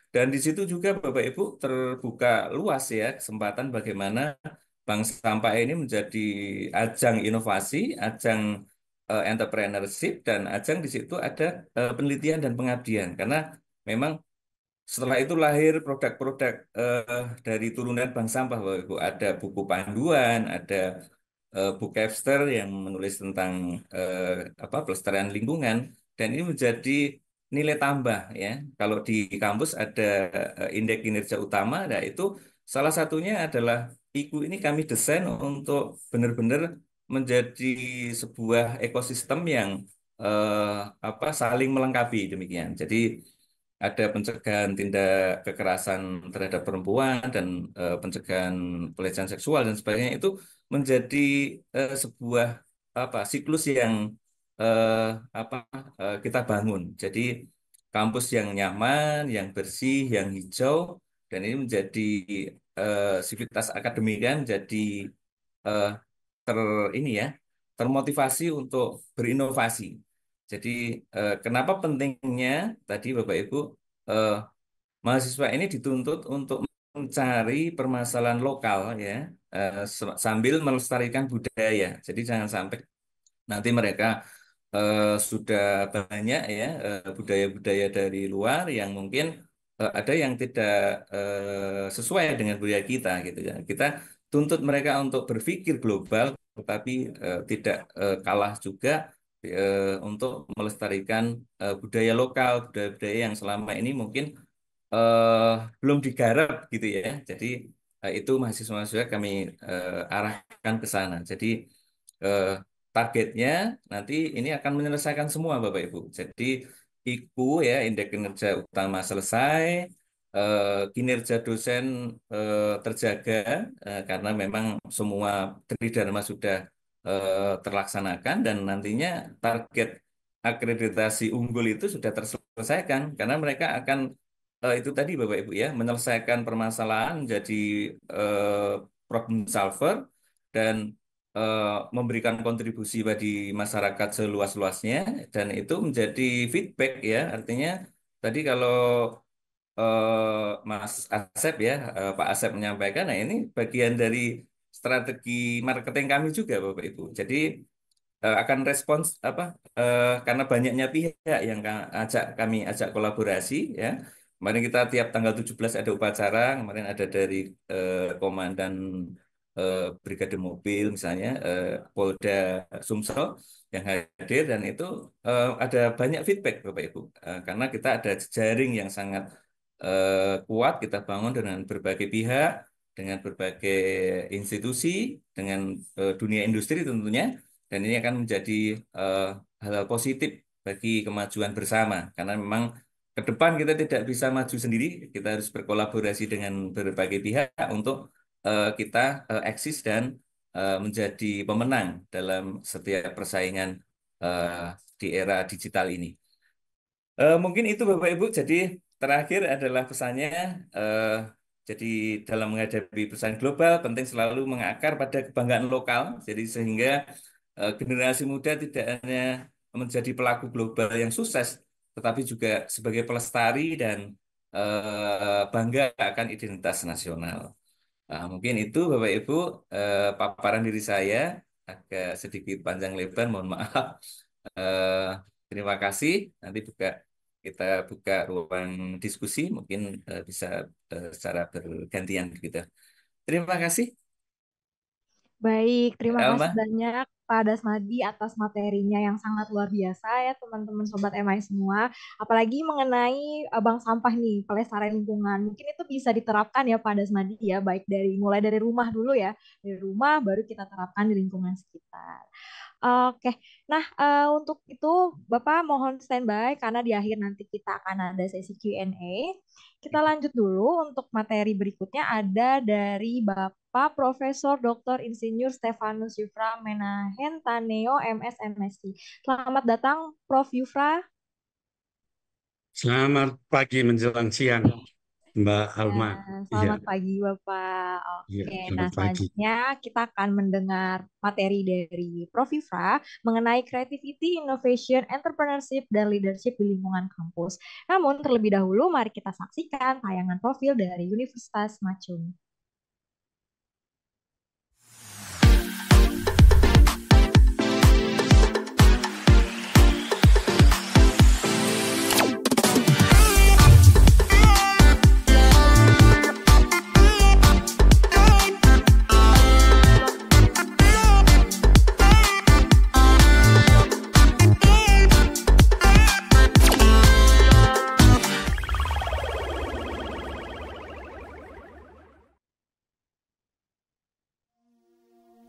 Dan di situ juga Bapak Ibu terbuka luas ya kesempatan bagaimana bank sampah ini menjadi ajang inovasi, ajang entrepreneurship dan ajang di situ ada penelitian dan pengabdian karena memang setelah itu lahir produk-produk dari turunan bank sampah Bapak Ibu. Ada buku panduan, ada buku Webster yang menulis tentang pelestarian lingkungan dan ini menjadi nilai tambah ya. Kalau di kampus ada indeks kinerja utama, nah itu salah satunya adalah IKU ini kami desain untuk benar-benar menjadi sebuah ekosistem yang saling melengkapi demikian. Jadi ada pencegahan tindak kekerasan terhadap perempuan dan pencegahan pelecehan seksual dan sebagainya itu menjadi sebuah siklus yang eh, kita bangun. Jadi kampus yang nyaman, yang bersih, yang hijau dan ini menjadi sivitas akademika menjadi eh, ter ini ya termotivasi untuk berinovasi. Jadi kenapa pentingnya tadi Bapak Ibu eh, mahasiswa ini dituntut untuk mencari permasalahan lokal ya sambil melestarikan budaya. Jadi jangan sampai nanti mereka sudah banyak ya budaya-budaya dari luar yang mungkin ada yang tidak sesuai dengan budaya kita gitu ya. Kita tuntut mereka untuk berpikir global, tetapi tidak kalah juga untuk melestarikan budaya lokal, budaya-budaya yang selama ini mungkin eh, belum digarap gitu ya. Jadi itu mahasiswa-mahasiswa kami arahkan ke sana. Jadi eh, targetnya nanti ini akan menyelesaikan semua Bapak Ibu. Jadi IKU ya, indeks kinerja utama selesai, kinerja dosen terjaga karena memang semua tridharma sudah terlaksanakan dan nantinya target akreditasi unggul itu sudah terselesaikan karena mereka akan itu tadi Bapak Ibu ya, menyelesaikan permasalahan menjadi problem solver dan memberikan kontribusi bagi masyarakat seluas-luasnya dan itu menjadi feedback ya, artinya tadi kalau Mas Asep ya, Pak Asep menyampaikan, nah ini bagian dari strategi marketing kami juga Bapak Ibu. Jadi akan respons karena banyaknya pihak yang kami ajak kolaborasi ya. Kemarin kita tiap tanggal 17 ada upacara, kemarin ada dari Komandan Brigade Mobil misalnya, Polda Sumsel yang hadir dan itu ada banyak feedback Bapak Ibu. Karena kita ada jejaring yang sangat kuat kita bangun dengan berbagai pihak, dengan berbagai institusi, dengan dunia industri tentunya. Dan ini akan menjadi hal-hal positif bagi kemajuan bersama. Karena memang ke depan kita tidak bisa maju sendiri, kita harus berkolaborasi dengan berbagai pihak untuk kita eksis dan menjadi pemenang dalam setiap persaingan di era digital ini. Mungkin itu Bapak Ibu, jadi terakhir adalah pesannya, jadi dalam menghadapi persaingan global penting selalu mengakar pada kebanggaan lokal, jadi sehingga generasi muda tidak hanya menjadi pelaku global yang sukses, tetapi juga sebagai pelestari dan bangga akan identitas nasional. Mungkin itu Bapak Ibu paparan diri saya, agak sedikit panjang lebar, mohon maaf. Terima kasih. Nanti kita buka ruang diskusi, mungkin bisa secara bergantian gitu. Terima kasih. Baik, terima Elma. kasih banyak Pak Dasmadi atas materinya yang sangat luar biasa ya teman-teman Sobat MI semua. Apalagi mengenai bank sampah nih, pelestarian lingkungan. Mungkin itu bisa diterapkan ya Pak Dasmadi ya, baik mulai dari rumah dulu ya. Dari rumah baru kita terapkan di lingkungan sekitar. Oke, nah untuk itu Bapak mohon standby karena di akhir nanti kita akan ada sesi Q&A. Kita lanjut dulu untuk materi berikutnya ada dari Bapak Profesor Dr. Insinyur Stefanus Yufra Menahentaneo MS MSc. Selamat datang Prof. Yufra. Selamat pagi menjelang siang, Mbak Alma. Selamat pagi Bapak. Oke, nah selanjutnya kita akan mendengar materi dari Prof. Yufra mengenai creativity, innovation, entrepreneurship, dan leadership di lingkungan kampus. Namun terlebih dahulu mari kita saksikan tayangan profil dari Universitas Macung.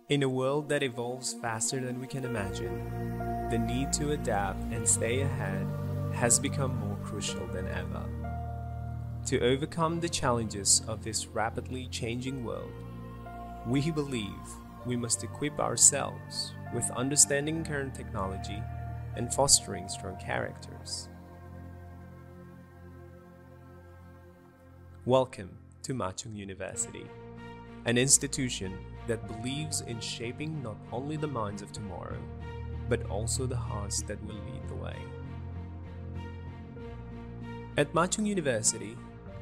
In a world that evolves faster than we can imagine, the need to adapt and stay ahead has become more crucial than ever. To overcome the challenges of this rapidly changing world, we believe we must equip ourselves with understanding current technology and fostering strong characters. Welcome to Macung University, an institution that believes in shaping not only the minds of tomorrow, but also the hearts that will lead the way. At Macung University,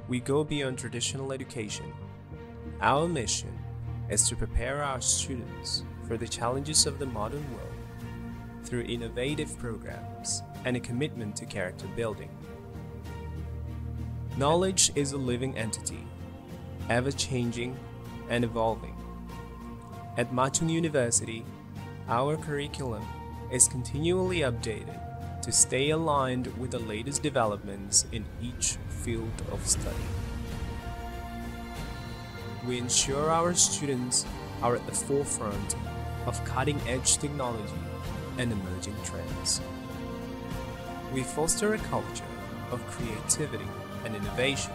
we go beyond traditional education. Our mission is to prepare our students for the challenges of the modern world through innovative programs and a commitment to character building. Knowledge is a living entity, ever-changing and evolving. At Macung University, our curriculum is continually updated to stay aligned with the latest developments in each field of study. We ensure our students are at the forefront of cutting-edge technology and emerging trends. we foster a culture of creativity and innovation,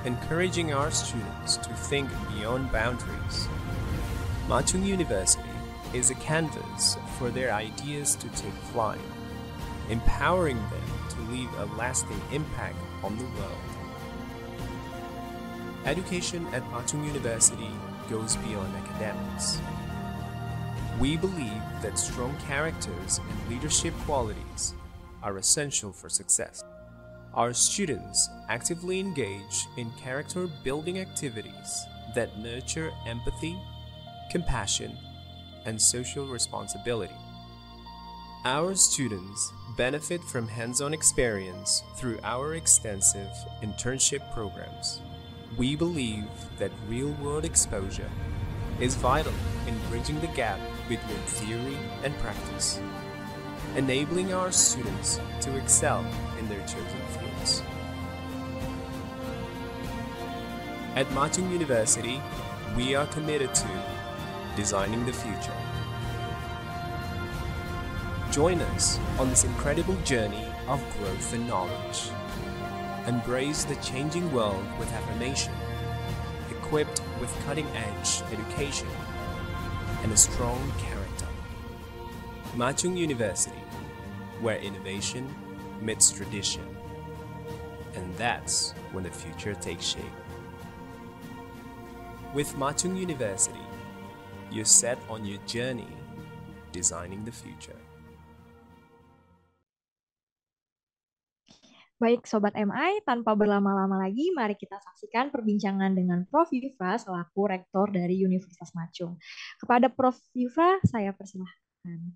encouraging our students to think beyond boundaries. Machung University is a canvas for their ideas to take flight, empowering them to leave a lasting impact on the world. Education at Machung University goes beyond academics. We believe that strong characters and leadership qualities are essential for success. Our students actively engage in character-building activities that nurture empathy, compassion, and social responsibility. Our students benefit from hands-on experience through our extensive internship programs. We believe that real-world exposure is vital in bridging the gap between theory and practice, enabling our students to excel in their chosen fields. At Machung University, we are committed to designing the future. Join us on this incredible journey of growth and knowledge. Embrace the changing world with affirmation, equipped with cutting-edge education and a strong character. Machung University, where innovation meets tradition. And that's when the future takes shape. With Machung University, you're set on your journey, designing the future. Baik Sobat MI, tanpa berlama-lama lagi, mari kita saksikan perbincangan dengan Prof. Yufra selaku Rektor dari Universitas Machung. Kepada Prof. Yufra, saya persilahkan.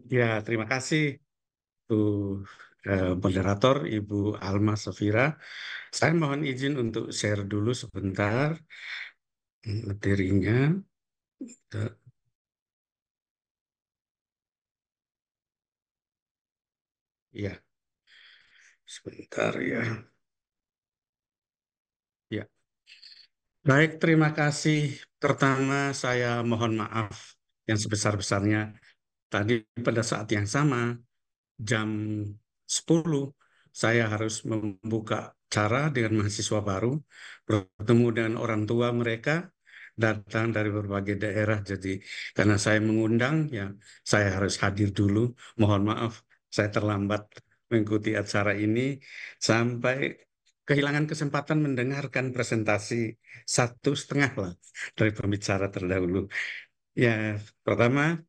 Ya, terima kasih Bu moderator Ibu Alma Safira. Saya mohon izin untuk share dulu sebentar materinya. Ya, sebentar ya. Ya. Baik, terima kasih. Pertama, saya mohon maaf yang sebesar-besarnya. Tadi pada saat yang sama, jam 10, saya harus membuka acara dengan mahasiswa baru, bertemu dengan orang tua mereka, datang dari berbagai daerah. Jadi karena saya mengundang, ya saya harus hadir dulu. Mohon maaf, saya terlambat mengikuti acara ini sampai kehilangan kesempatan mendengarkan presentasi 1,5 lah dari pembicara terdahulu. Ya, pertama,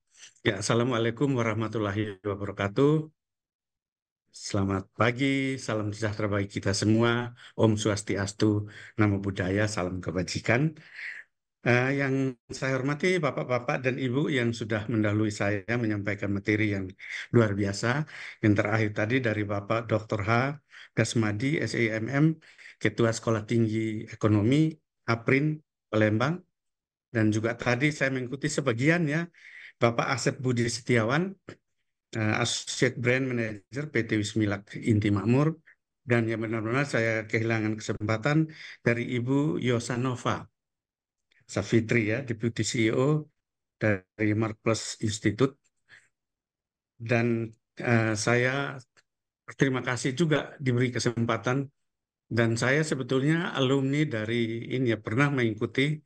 ya Assalamualaikum warahmatullahi wabarakatuh. Selamat pagi, salam sejahtera bagi kita semua. Om Swastiastu, Namo Buddhaya, salam kebajikan. Yang saya hormati Bapak-Bapak dan Ibu yang sudah mendahului saya menyampaikan materi yang luar biasa. Yang terakhir tadi dari Bapak Dr. H. Gasmadi, SIMM, Ketua Sekolah Tinggi Ekonomi, APRIN, Palembang. Dan juga tadi saya mengikuti sebagian ya, Bapak Asep Budi Setiawan, Associate Brand Manager PT Wismilak Inti Makmur, dan yang benar-benar saya kehilangan kesempatan dari Ibu Yosanova Safitri ya, Deputy CEO dari Markplus Institute. Dan saya terima kasih juga diberi kesempatan, dan saya sebetulnya alumni dari ini ya, pernah mengikuti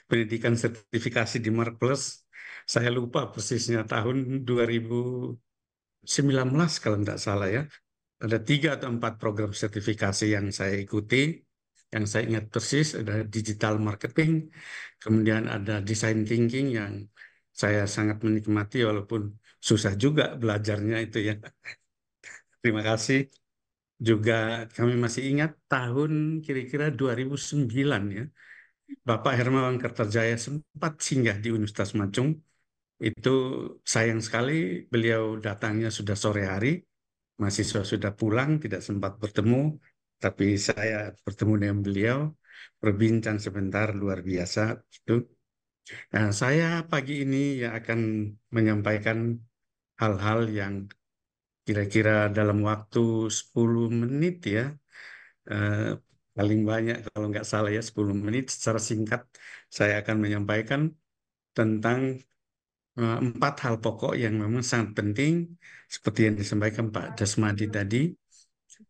pendidikan sertifikasi di Markplus. Saya lupa persisnya tahun 2019 kalau tidak salah ya. Ada 3 atau 4 program sertifikasi yang saya ikuti. Yang saya ingat persis ada digital marketing, kemudian ada design thinking yang saya sangat menikmati walaupun susah juga belajarnya itu ya. Terima kasih. Juga kami masih ingat tahun kira-kira 2009 ya. Bapak Hermawan Kertajaya sempat singgah di Universitas Machung. Itu sayang sekali beliau datangnya sudah sore hari, mahasiswa sudah pulang, tidak sempat bertemu, tapi saya bertemu dengan beliau, berbincang sebentar, luar biasa. Nah, saya pagi ini ya akan menyampaikan hal-hal yang kira-kira dalam waktu 10 menit ya, paling banyak kalau nggak salah ya 10 menit secara singkat saya akan menyampaikan tentang empat hal pokok yang memang sangat penting seperti yang disampaikan Pak Dasmadi tadi: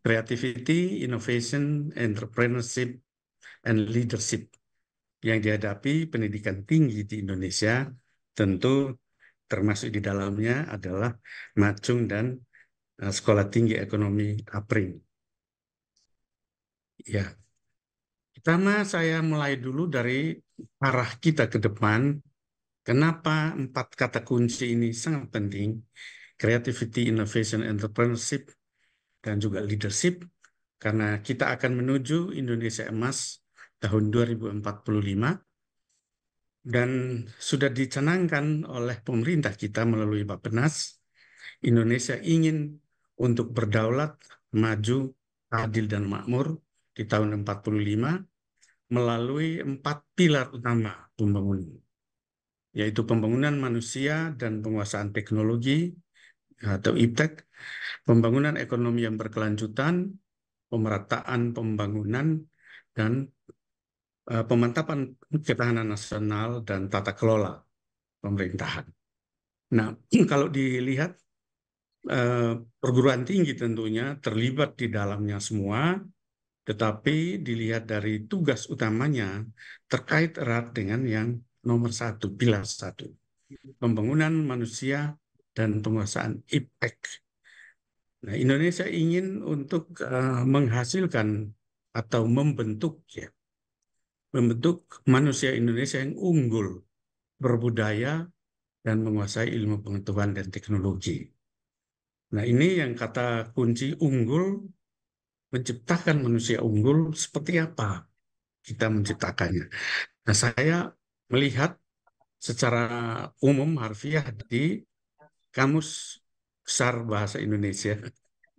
creativity, innovation, entrepreneurship, and leadership. Yang dihadapi pendidikan tinggi di Indonesia, tentu termasuk di dalamnya adalah Macung dan Sekolah Tinggi Ekonomi APRIN. Ya, pertama saya mulai dulu dari arah kita ke depan. Kenapa 4 kata kunci ini sangat penting? Creativity, innovation, entrepreneurship, dan juga leadership. Karena kita akan menuju Indonesia Emas tahun 2045. Dan sudah dicanangkan oleh pemerintah kita melalui Bappenas, Indonesia ingin untuk berdaulat, maju, adil, dan makmur di tahun 45 melalui 4 pilar utama pembangunan, yaitu pembangunan manusia dan penguasaan teknologi atau IPTEK, pembangunan ekonomi yang berkelanjutan, pemerataan pembangunan, dan pemantapan ketahanan nasional dan tata kelola pemerintahan. Nah, kalau dilihat perguruan tinggi tentunya terlibat di dalamnya semua, tetapi dilihat dari tugas utamanya terkait erat dengan yang nomor 1, pilar 1, pembangunan manusia dan penguasaan IPTEK. Nah, Indonesia ingin untuk menghasilkan atau membentuk manusia Indonesia yang unggul, berbudaya, dan menguasai ilmu pengetahuan dan teknologi. Nah, ini yang kata kunci unggul, menciptakan manusia unggul, seperti apa kita menciptakannya. Nah, saya melihat secara umum harfiah di Kamus Besar Bahasa Indonesia,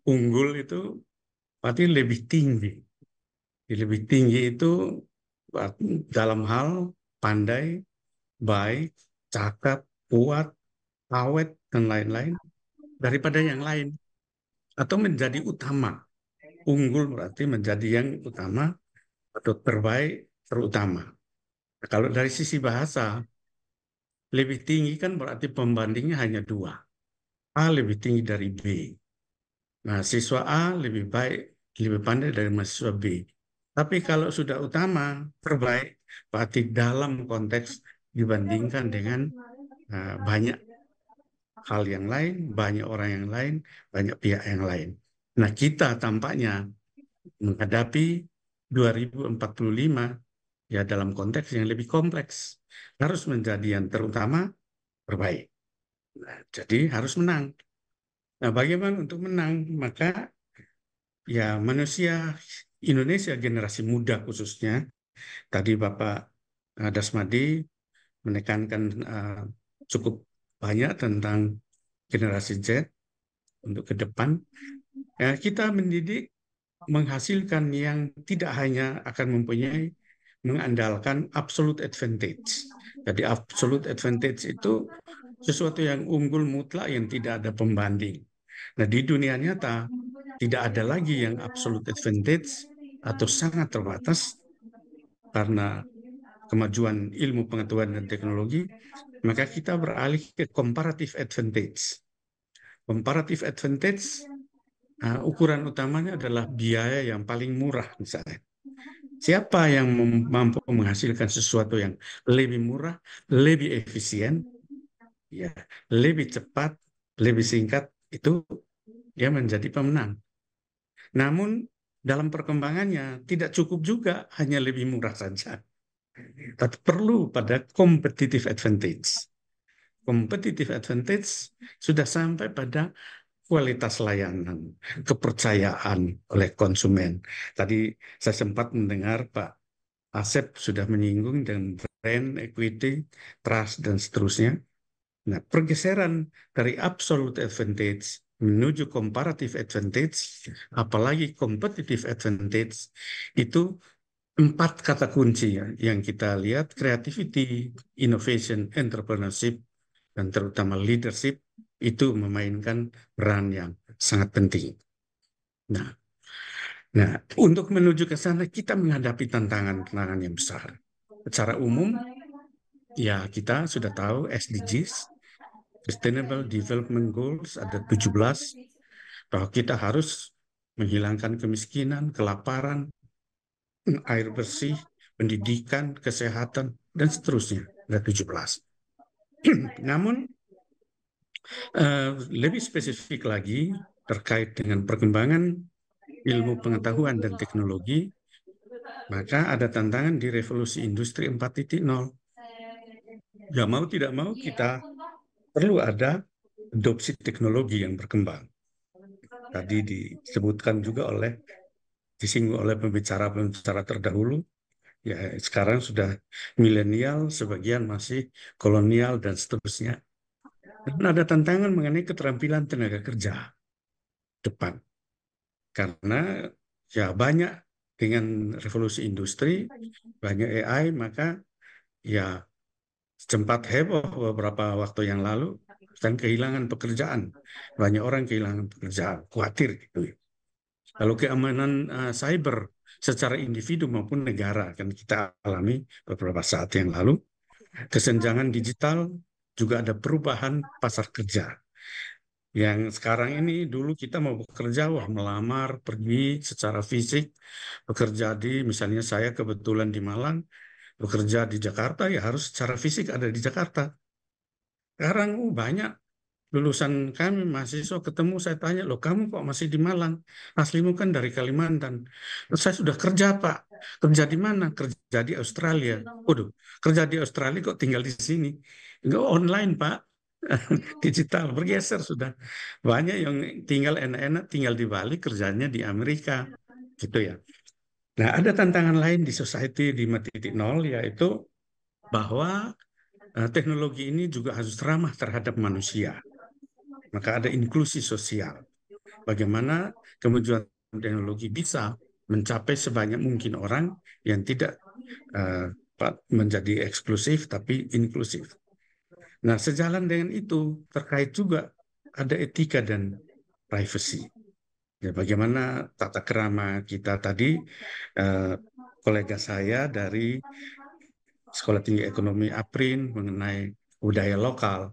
unggul itu berarti lebih tinggi. Lebih tinggi itu dalam hal pandai, baik, cakap, kuat, awet, dan lain-lain daripada yang lain. Atau menjadi utama. Unggul berarti menjadi yang utama atau terbaik, terutama. Nah, kalau dari sisi bahasa, lebih tinggi kan berarti pembandingnya hanya 2. A lebih tinggi dari B. Nah, siswa A lebih baik, lebih pandai dari mahasiswa B. Tapi kalau sudah utama, terbaik, berarti dalam konteks dibandingkan dengan banyak hal yang lain, banyak orang yang lain, banyak pihak yang lain. Nah, kita tampaknya menghadapi 2045 ya dalam konteks yang lebih kompleks. Harus menjadi yang terutama, terbaik. Nah, jadi harus menang. Nah, bagaimana untuk menang? Maka ya manusia Indonesia generasi muda khususnya, tadi Bapak Dasmadi menekankan cukup banyak tentang generasi Z untuk ke depan. Ya, kita mendidik, menghasilkan yang tidak hanya akan mengandalkan absolute advantage. Jadi absolute advantage itu sesuatu yang unggul mutlak yang tidak ada pembanding. Nah, di dunia nyata tidak ada lagi yang absolute advantage atau sangat terbatas karena kemajuan ilmu pengetahuan dan teknologi, maka kita beralih ke comparative advantage. Comparative advantage, ukuran utamanya adalah biaya yang paling murah misalnya. Siapa yang mampu menghasilkan sesuatu yang lebih murah, lebih efisien, ya, lebih cepat, lebih singkat, itu dia menjadi pemenang. Namun dalam perkembangannya tidak cukup juga hanya lebih murah saja. Tapi perlu pada competitive advantage. Competitive advantage sudah sampai pada kualitas layanan, kepercayaan oleh konsumen. Tadi saya sempat mendengar Pak Asep sudah menyinggung dengan brand, equity, trust, dan seterusnya. Nah, pergeseran dari absolute advantage menuju comparative advantage, apalagi competitive advantage, itu 4 kata kunci yang kita lihat: creativity, innovation, entrepreneurship, dan terutama leadership, itu memainkan peran yang sangat penting. Nah, untuk menuju ke sana kita menghadapi tantangan-tantangan yang besar. Secara umum, ya kita sudah tahu SDGs, Sustainable Development Goals ada 17, bahwa kita harus menghilangkan kemiskinan, kelaparan, air bersih, pendidikan, kesehatan, dan seterusnya. Ada 17. Namun, lebih spesifik lagi terkait dengan perkembangan ilmu pengetahuan dan teknologi, maka ada tantangan di revolusi industri 4.0. Ya mau tidak mau kita perlu ada adopsi teknologi yang berkembang. Tadi disinggung oleh pembicara-pembicara terdahulu, ya sekarang sudah milenial, sebagian masih kolonial dan seterusnya. Dan ada tantangan mengenai keterampilan tenaga kerja depan. Karena ya banyak dengan revolusi industri, banyak AI, maka ya sempat heboh beberapa waktu yang lalu dan kehilangan pekerjaan. Banyak orang kehilangan pekerjaan, khawatir gitu. Lalu keamanan cyber secara individu maupun negara kan kita alami beberapa saat yang lalu. Kesenjangan digital, juga ada perubahan pasar kerja. Yang sekarang ini dulu kita mau bekerja, melamar, pergi secara fisik, bekerja misalnya saya kebetulan di Malang, bekerja di Jakarta, ya harus secara fisik ada di Jakarta. Sekarang banyak lulusan kami, mahasiswa ketemu, saya tanya, loh kamu kok masih di Malang? Aslimu kan dari Kalimantan. Saya sudah kerja Pak. Kerja di mana? Kerja di Australia. Waduh, kerja di Australia kok tinggal di sini? Enggak, online Pak. Digital, bergeser sudah. Banyak yang tinggal enak-enak, tinggal di Bali, kerjanya di Amerika. Gitu ya. Nah, ada tantangan lain di society di 4.0, yaitu bahwa teknologi ini juga harus ramah terhadap manusia. Maka ada inklusi sosial. Bagaimana kemajuan teknologi bisa mencapai sebanyak mungkin orang yang tidak menjadi eksklusif, tapi inklusif. Nah, sejalan dengan itu, terkait juga ada etika dan privacy. Ya, bagaimana tata krama kita tadi, kolega saya dari Sekolah Tinggi Ekonomi APRIN mengenai budaya lokal.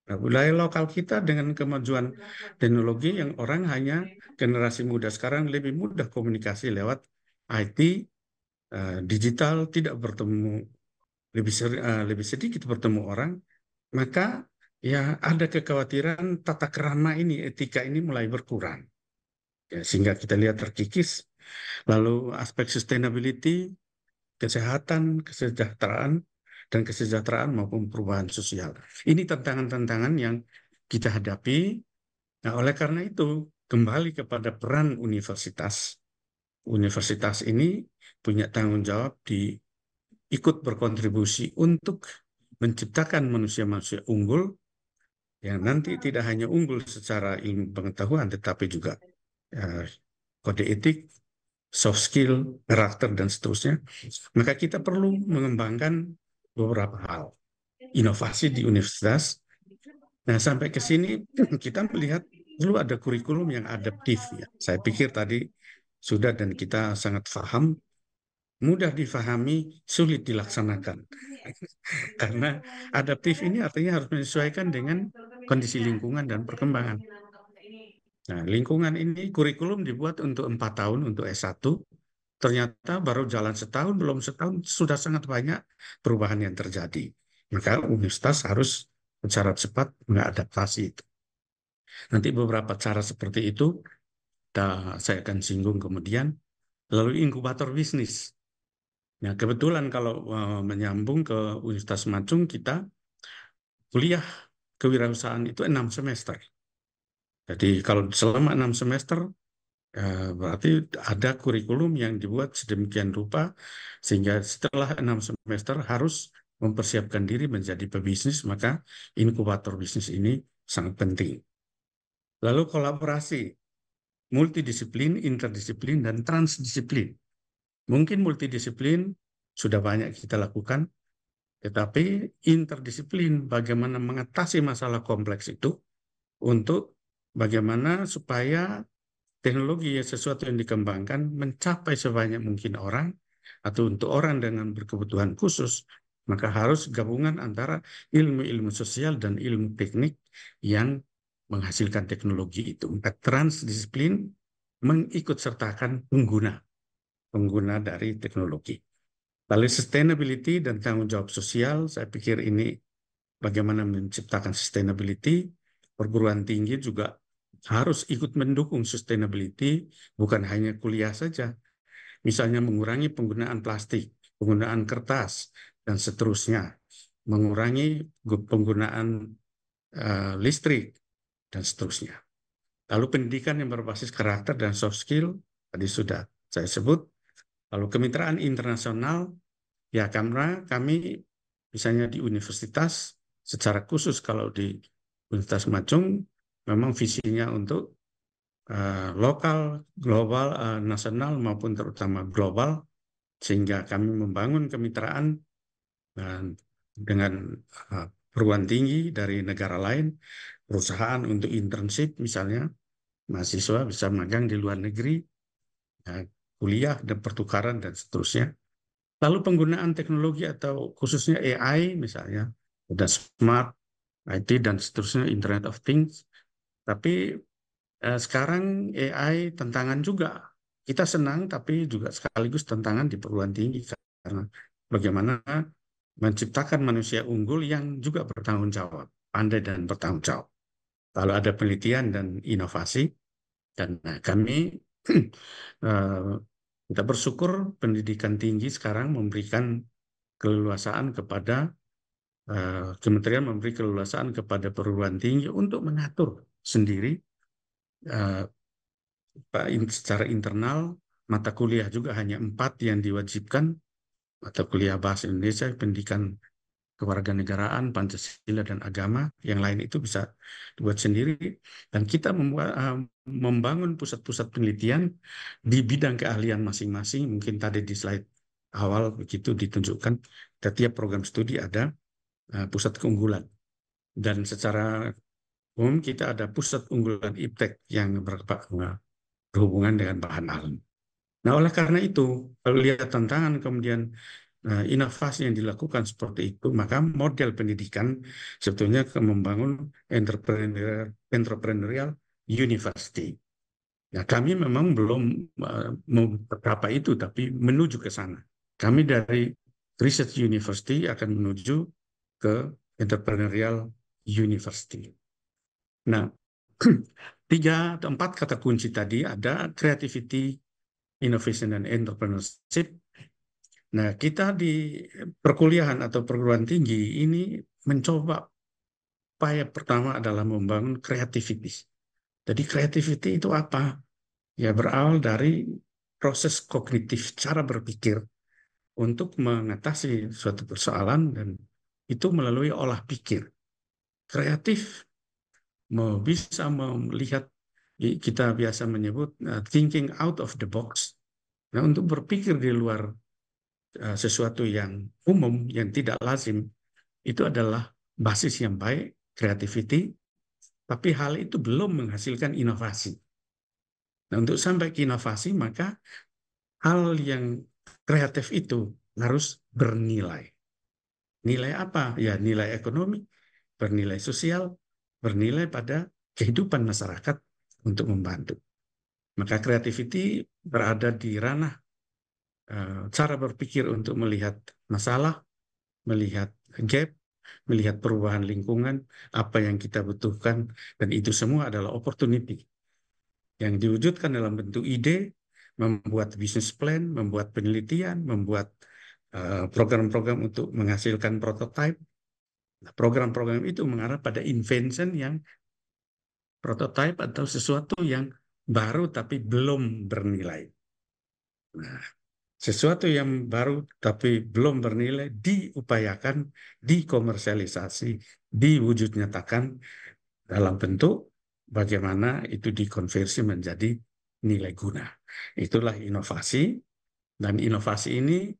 Nah, budaya lokal kita dengan kemajuan teknologi yang orang hanya generasi muda sekarang lebih mudah komunikasi lewat IT, digital, tidak bertemu, lebih sedikit bertemu orang, maka ya ada kekhawatiran tata krama ini, etika ini mulai berkurang. Ya, sehingga kita lihat terkikis. Lalu aspek sustainability, kesehatan, kesejahteraan maupun perubahan sosial. Ini tantangan-tantangan yang kita hadapi. Nah, oleh karena itu, kembali kepada peran universitas. Universitas ini punya tanggung jawab ikut berkontribusi untuk menciptakan manusia-manusia unggul yang nanti tidak hanya unggul secara ilmu pengetahuan, tetapi juga kode etik, soft skill, karakter, dan seterusnya. Maka kita perlu mengembangkan beberapa hal. Inovasi di universitas. Nah, sampai ke sini kita melihat perlu ada kurikulum yang adaptif. Ya. Saya pikir tadi sudah dan kita sangat paham, mudah difahami, sulit dilaksanakan. Karena adaptif ini artinya harus menyesuaikan dengan kondisi lingkungan dan perkembangan. Nah, lingkungan ini kurikulum dibuat untuk 4 tahun untuk S1. Ternyata baru jalan setahun, belum setahun, sudah sangat banyak perubahan yang terjadi. Maka universitas harus secara cepat mengadaptasi itu. Nanti beberapa cara seperti itu saya akan singgung kemudian. Lalu inkubator bisnis. Nah, kebetulan kalau menyambung ke Universitas Macung, kita kuliah kewirausahaan itu 6 semester. Jadi kalau selama 6 semester, berarti ada kurikulum yang dibuat sedemikian rupa, sehingga setelah 6 semester harus mempersiapkan diri menjadi pebisnis, maka inkubator bisnis ini sangat penting. Lalu kolaborasi, multidisiplin, interdisiplin, dan transdisiplin. Mungkin multidisiplin sudah banyak kita lakukan, tetapi interdisiplin, bagaimana mengatasi masalah kompleks itu untuk bagaimana supaya teknologi sesuatu yang dikembangkan mencapai sebanyak mungkin orang, atau untuk orang dengan berkebutuhan khusus Maka harus gabungan antara ilmu-ilmu sosial dan ilmu teknik yang menghasilkan teknologi itu. Maka transdisiplin mengikut sertakan pengguna dari teknologi. Lalu sustainability dan tanggung jawab sosial, saya pikir ini bagaimana menciptakan sustainability. Perguruan tinggi juga harus ikut mendukung sustainability, bukan hanya kuliah saja. Misalnya mengurangi penggunaan plastik, penggunaan kertas, dan seterusnya. Mengurangi penggunaan listrik, dan seterusnya. Lalu pendidikan yang berbasis karakter dan soft skill, tadi sudah saya sebut. Lalu kemitraan internasional, ya karena kami misalnya di universitas, secara khusus kalau di Universitas Macung, memang visinya untuk lokal, global, nasional maupun terutama global, sehingga kami membangun kemitraan dengan perguruan tinggi dari negara lain, perusahaan untuk internship misalnya, mahasiswa bisa magang di luar negeri, kuliah dan pertukaran dan seterusnya. Lalu penggunaan teknologi atau khususnya AI misalnya, ada smart, IT dan seterusnya, Internet of Things. Tapi sekarang AI tantangan juga. Kita senang tapi juga sekaligus tantangan di perguruan tinggi karena bagaimana menciptakan manusia unggul yang juga bertanggung jawab, pandai dan bertanggung jawab. Lalu ada penelitian dan inovasi, dan kami kita bersyukur pendidikan tinggi sekarang memberikan keleluasaan kepada Kementerian memberi keleluasaan kepada perguruan tinggi untuk mengatur sendiri secara internal. Mata kuliah juga hanya 4 yang diwajibkan, mata kuliah bahasa Indonesia, pendidikan kewarganegaraan, Pancasila dan agama. Yang lain itu bisa dibuat sendiri. Dan kita membangun pusat-pusat penelitian di bidang keahlian masing-masing. Mungkin tadi di slide awal begitu ditunjukkan, setiap program studi ada pusat keunggulan. Dan secara umum kita ada pusat unggulan IPTEK yang berhubungan dengan bahan alam. Nah, oleh karena itu, kalau lihat tantangan kemudian inovasi yang dilakukan seperti itu, maka model pendidikan sebetulnya membangun entrepreneurial university. Nah, kami memang belum mencapai itu, tapi menuju ke sana. Kami dari Research University akan menuju ke entrepreneurial university. Nah, 3 atau 4 kata kunci tadi ada creativity, innovation, dan entrepreneurship. Nah, kita di perkuliahan atau perguruan tinggi ini mencoba upaya pertama adalah membangun creativity. Jadi creativity itu apa? Ya berawal dari proses kognitif, cara berpikir untuk mengatasi suatu persoalan, dan itu melalui olah pikir. Kreatif bisa melihat, kita biasa menyebut thinking out of the box. Nah, untuk berpikir di luar sesuatu yang umum, yang tidak lazim, itu adalah basis yang baik, creativity, tapi hal itu belum menghasilkan inovasi. Nah, untuk sampai ke inovasi, maka hal yang kreatif itu harus bernilai. Nilai apa? Ya, nilai ekonomi, bernilai sosial, bernilai pada kehidupan masyarakat untuk membantu. Maka creativity berada di ranah cara berpikir untuk melihat masalah, melihat gap, melihat perubahan lingkungan, apa yang kita butuhkan, dan itu semua adalah opportunity yang diwujudkan dalam bentuk ide, membuat business plan, membuat penelitian, membuat program-program untuk menghasilkan prototype. Program-program itu mengarah pada invention yang prototype atau sesuatu yang baru tapi belum bernilai. Nah, sesuatu yang baru tapi belum bernilai diupayakan, dikomersialisasi, diwujud nyatakan dalam bentuk bagaimana itu dikonversi menjadi nilai guna. Itulah inovasi, dan inovasi ini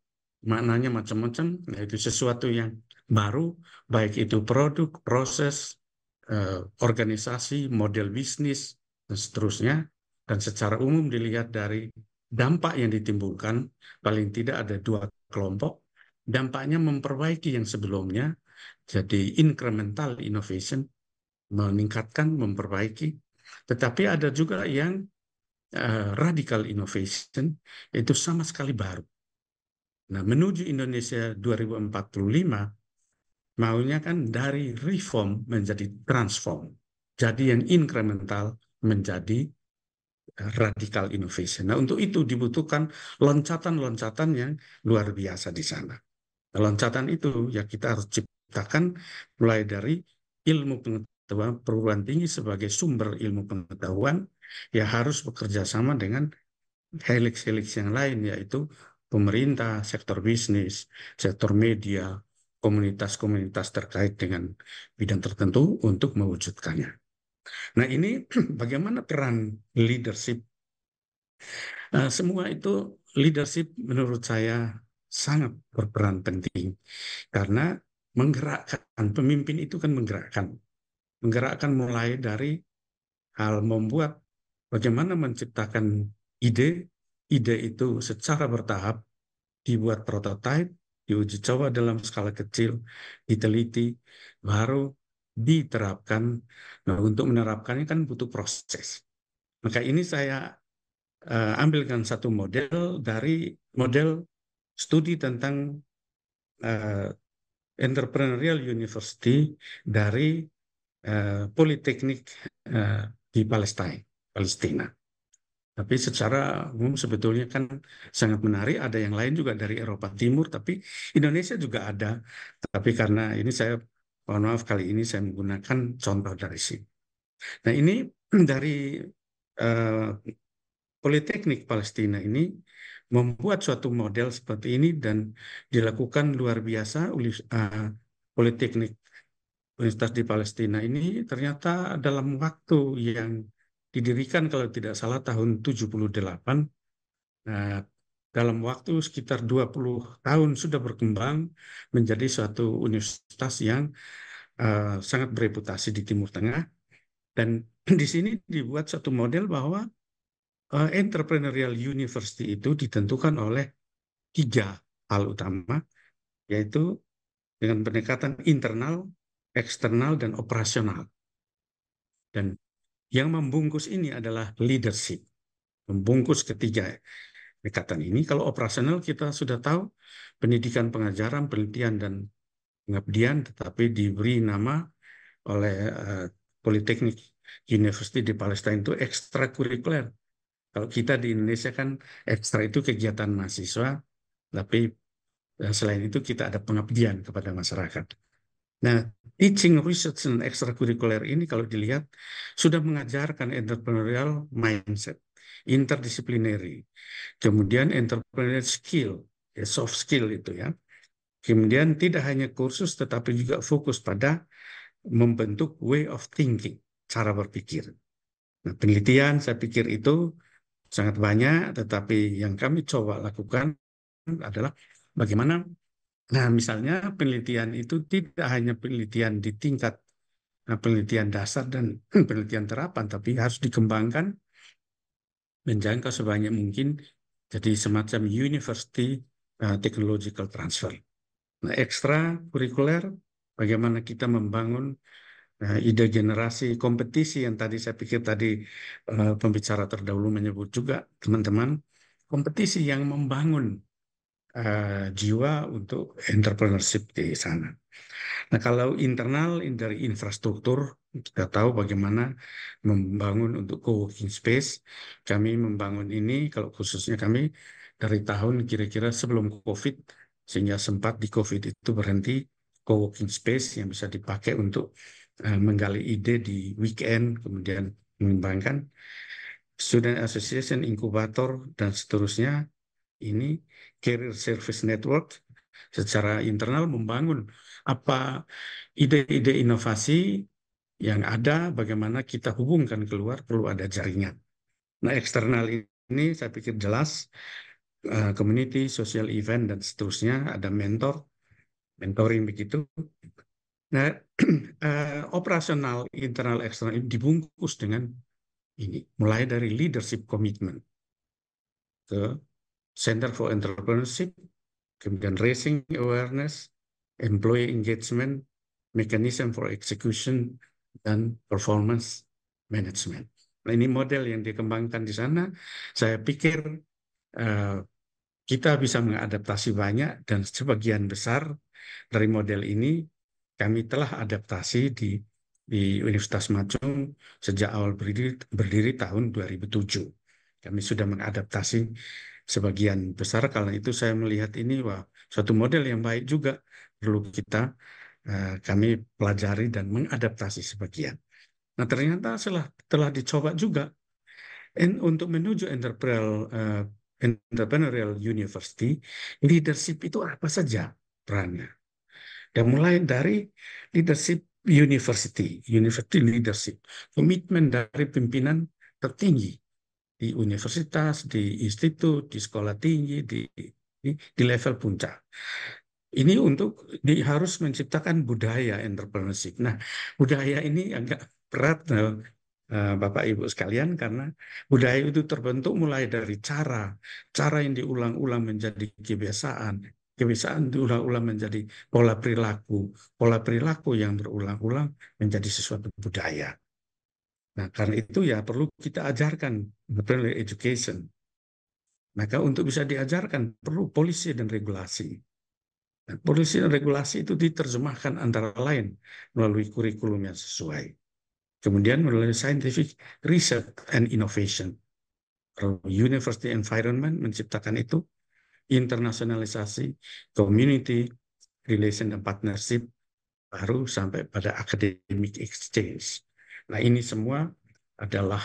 maknanya macam-macam, yaitu sesuatu yang baru, baik itu produk, proses, organisasi, model bisnis, dan seterusnya. Dan secara umum dilihat dari dampak yang ditimbulkan, paling tidak ada 2 kelompok. dampaknya memperbaiki yang sebelumnya, jadi incremental innovation, meningkatkan, memperbaiki. Tetapi ada juga yang radical innovation, itu sama sekali baru. Nah, menuju Indonesia 2045, maunya kan dari reform menjadi transform. Jadi yang incremental menjadi radical innovation. Nah, untuk itu dibutuhkan loncatan-loncatan yang luar biasa di sana. Nah, loncatan itu ya kita harus ciptakan mulai dari ilmu pengetahuan, perguruan tinggi sebagai sumber ilmu pengetahuan, ya harus bekerja sama dengan helix-helix yang lain, yaitu pemerintah, sektor bisnis, sektor media, komunitas-komunitas terkait dengan bidang tertentu untuk mewujudkannya. Nah, ini bagaimana peran leadership? Semua itu leadership menurut saya sangat berperan penting karena menggerakkan, pemimpin itu kan menggerakkan mulai dari hal membuat bagaimana menciptakan ide itu secara bertahap, dibuat prototipe, diuji coba dalam skala kecil, diteliti, baru diterapkan. Nah, untuk menerapkannya kan butuh proses. Maka ini saya ambilkan satu model dari model studi tentang entrepreneurial university dari Politeknik di Palestina. Tapi secara umum sebetulnya kan sangat menarik. Ada yang lain juga dari Eropa Timur, tapi Indonesia juga ada. Tapi karena ini saya, mohon maaf kali ini saya menggunakan contoh dari sini. Nah, ini dari Politeknik Palestina ini membuat suatu model seperti ini dan dilakukan luar biasa. Politeknik Universitas di Palestina ini ternyata dalam waktu yang didirikan kalau tidak salah tahun 78, dalam waktu sekitar 20 tahun sudah berkembang menjadi suatu universitas yang sangat bereputasi di Timur Tengah. Dan di sini dibuat satu model bahwa entrepreneurial university itu ditentukan oleh 3 hal utama, yaitu dengan pendekatan internal, eksternal, dan operasional. Dan yang membungkus ini adalah leadership. Membungkus ketiga pendekatan ini. Kalau operasional kita sudah tahu, pendidikan, pengajaran, penelitian, dan pengabdian, tetapi diberi nama oleh Politeknik University di Palestina itu ekstrakurikuler. Kalau kita di Indonesia kan ekstra itu kegiatan mahasiswa, tapi selain itu kita ada pengabdian kepada masyarakat. Nah, teaching, research, dan ekstrakurikuler ini kalau dilihat sudah mengajarkan entrepreneurial mindset, interdisciplinary, kemudian entrepreneurial skill, soft skill itu ya. Kemudian tidak hanya kursus tetapi juga fokus pada membentuk way of thinking, cara berpikir. Nah, penelitian saya pikir itu sangat banyak, tetapi yang kami coba lakukan adalah bagaimana, nah misalnya penelitian itu tidak hanya penelitian di tingkat penelitian dasar dan penelitian terapan, tapi harus dikembangkan menjangkau sebanyak mungkin jadi semacam university technological transfer. Nah, ekstra kurikuler, bagaimana kita membangun ide generasi kompetisi yang tadi saya pikir tadi pembicara terdahulu menyebut juga teman-teman, kompetisi yang membangun jiwa untuk entrepreneurship di sana. Nah, kalau internal dari infrastruktur, kita tahu bagaimana membangun untuk co-working space. Kami membangun ini, kalau khususnya kami dari tahun kira-kira sebelum COVID, sehingga sempat di COVID itu berhenti, co-working space yang bisa dipakai untuk menggali ide di weekend, kemudian mengembangkan student association, inkubator, dan seterusnya. Ini career service network secara internal membangun apa ide-ide inovasi yang ada, bagaimana kita hubungkan keluar, perlu ada jaringan. Nah, eksternal ini saya pikir jelas, community, social event, dan seterusnya, ada mentoring begitu. Nah, operasional, internal, eksternal ini dibungkus dengan ini, mulai dari leadership commitment ke Center for Entrepreneurship, kemudian raising awareness, employee engagement, mechanism for execution, dan performance management. Nah, ini model yang dikembangkan di sana. Saya pikir kita bisa mengadaptasi banyak, dan sebagian besar dari model ini kami telah adaptasi di Universitas Macung sejak awal berdiri tahun 2007. Kami sudah mengadaptasi sebagian besar, karena itu saya melihat ini suatu model yang baik juga, perlu kami pelajari dan mengadaptasi sebagian. Nah, ternyata telah dicoba juga untuk menuju entrepreneurial university, leadership itu apa saja perannya. Dan mulai dari leadership university leadership, komitmen dari pimpinan tertinggi di universitas, di institut, di sekolah tinggi, di level puncak. Ini harus menciptakan budaya entrepreneurship. Nah, budaya ini agak berat, Bapak Ibu sekalian, karena budaya itu terbentuk mulai dari cara yang diulang-ulang menjadi kebiasaan diulang-ulang menjadi pola perilaku yang berulang-ulang menjadi sesuatu budaya. Nah, karena itu ya perlu kita ajarkan entrepreneurial education. Maka untuk bisa diajarkan perlu policy dan regulasi. Nah, policy dan regulasi itu diterjemahkan antara lain melalui kurikulum yang sesuai. Kemudian melalui scientific research and innovation. University environment menciptakan itu, internasionalisasi, community relation dan partnership, baru sampai pada academic exchange. Nah, ini semua adalah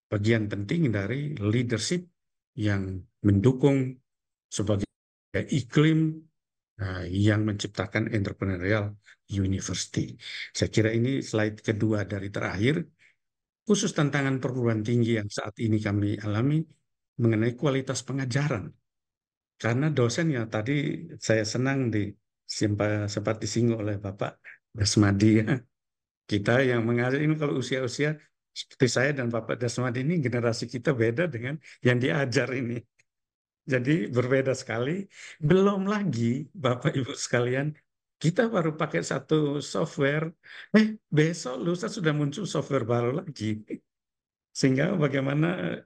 bagian penting dari leadership yang mendukung sebagai iklim yang menciptakan entrepreneurial university. Saya kira ini slide kedua dari terakhir, khusus tantangan perguruan tinggi yang saat ini kami alami mengenai kualitas pengajaran. Karena dosen yang tadi saya senang sempat disinggung oleh Bapak Dasmadi, ya. Kita yang mengajar ini kalau usia-usia seperti saya dan Bapak Dasmadi ini, generasi kita beda dengan yang diajar ini. Jadi berbeda sekali. Belum lagi Bapak Ibu sekalian, kita baru pakai satu software, besok lusa sudah muncul software baru lagi. Sehingga bagaimana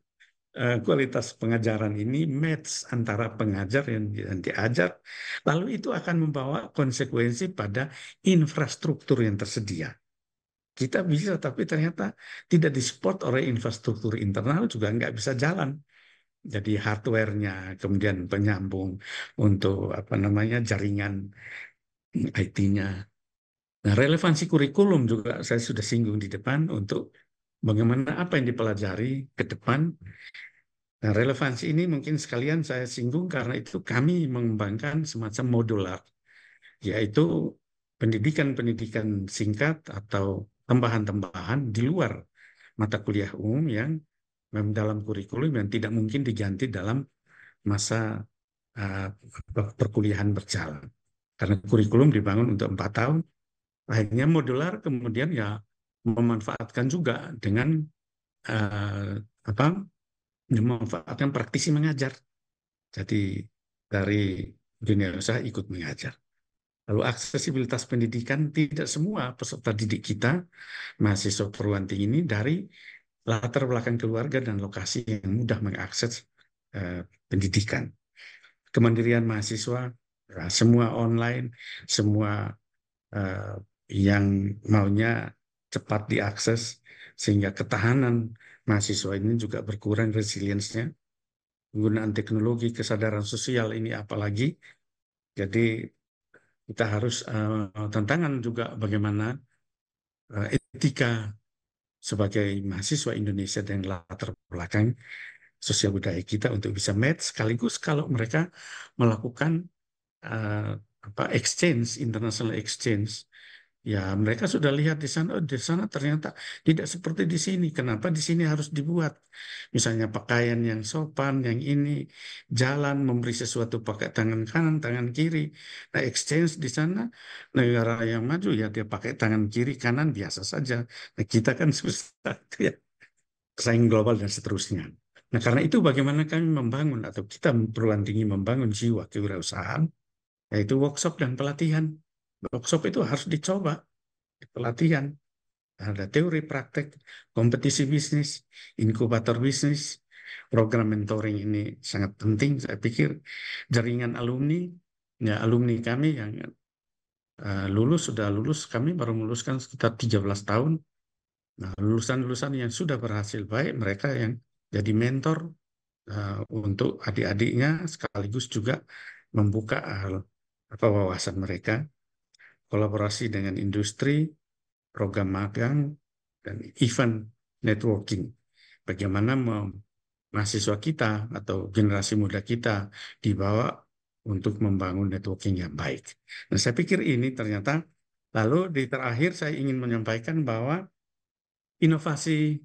kualitas pengajaran ini match antara pengajar yang diajar, lalu itu akan membawa konsekuensi pada infrastruktur yang tersedia. Kita bisa, tapi ternyata tidak disupport oleh infrastruktur internal, juga nggak bisa jalan. Jadi hardware-nya, kemudian penyambung untuk jaringan IT-nya. Nah, relevansi kurikulum juga saya sudah singgung di depan untuk bagaimana apa yang dipelajari ke depan. Nah, relevansi ini mungkin sekalian saya singgung karena itu kami mengembangkan semacam modular, yaitu pendidikan-pendidikan singkat atau tambahan-tambahan di luar mata kuliah umum yang dalam kurikulum yang tidak mungkin diganti dalam masa perkuliahan berjalan. Karena kurikulum dibangun untuk 4 tahun, akhirnya modular, kemudian ya memanfaatkan juga dengan memanfaatkan praktisi mengajar. Jadi dari dunia usaha ikut mengajar. Lalu aksesibilitas pendidikan, tidak semua peserta didik kita, mahasiswa perguruan tinggi ini dari latar belakang keluarga dan lokasi yang mudah mengakses pendidikan. Kemandirian mahasiswa, semua online, semua yang maunya cepat diakses, sehingga ketahanan mahasiswa ini juga berkurang, resilience-nya. Penggunaan teknologi, kesadaran sosial ini apalagi. Jadi kita harus tantangan juga bagaimana etika sebagai mahasiswa Indonesia dan latar belakang sosial budaya kita untuk bisa match, sekaligus kalau mereka melakukan international exchange, ya mereka sudah lihat di sana ternyata tidak seperti di sini. Kenapa di sini harus dibuat misalnya pakaian yang sopan, yang ini jalan memberi sesuatu pakai tangan kanan, tangan kiri. Nah, exchange di sana negara yang maju ya dia pakai tangan kiri, kanan biasa saja. Nah, kita kan susah ya, saing global dan seterusnya. Nah, karena itu bagaimana kami membangun atau kita perguruan tinggi membangun jiwa kewirausahaan, yaitu workshop dan pelatihan. Workshop itu harus dicoba, pelatihan. Ada teori praktek, kompetisi bisnis, inkubator bisnis, program mentoring ini sangat penting. Saya pikir jaringan alumni, ya alumni kami yang sudah lulus, kami baru meluluskan sekitar 13 tahun. Nah, lulusan-lulusan yang sudah berhasil baik, mereka yang jadi mentor untuk adik-adiknya, sekaligus juga membuka wawasan mereka, kolaborasi dengan industri, program magang, dan event networking. Bagaimana mahasiswa kita atau generasi muda kita dibawa untuk membangun networking yang baik. Nah, saya pikir ini ternyata, lalu di terakhir saya ingin menyampaikan bahwa inovasi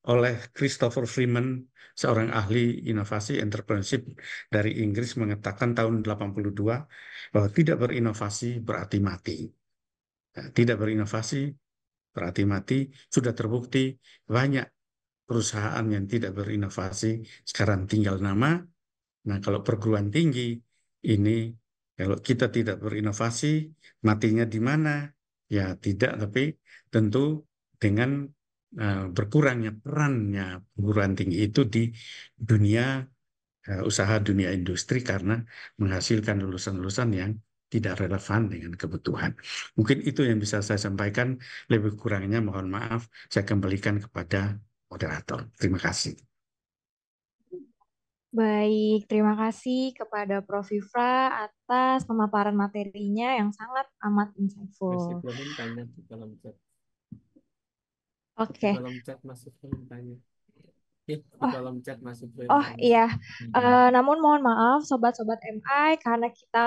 oleh Christopher Freeman, seorang ahli inovasi entrepreneurship dari Inggris, mengatakan tahun 82 bahwa tidak berinovasi berarti mati. Nah, tidak berinovasi berarti mati. Sudah terbukti banyak perusahaan yang tidak berinovasi sekarang tinggal nama. Nah, kalau perguruan tinggi ini, kalau kita tidak berinovasi, matinya di mana? Ya tidak, tapi tentu dengan berkurangnya perannya perguruan tinggi itu di dunia usaha, dunia industri, karena menghasilkan lulusan-lulusan yang tidak relevan dengan kebutuhan. Mungkin itu yang bisa saya sampaikan, lebih kurangnya mohon maaf, saya kembalikan kepada moderator. Terima kasih. Baik, terima kasih kepada Prof. Yufra atas pemaparan materinya yang sangat amat insightful. Masih tanya di dalam chat. Oke. Di dalam chat masih belum tanya. Di dalam chat masih belum tanya. Iya. Namun mohon maaf sobat-sobat MI karena kita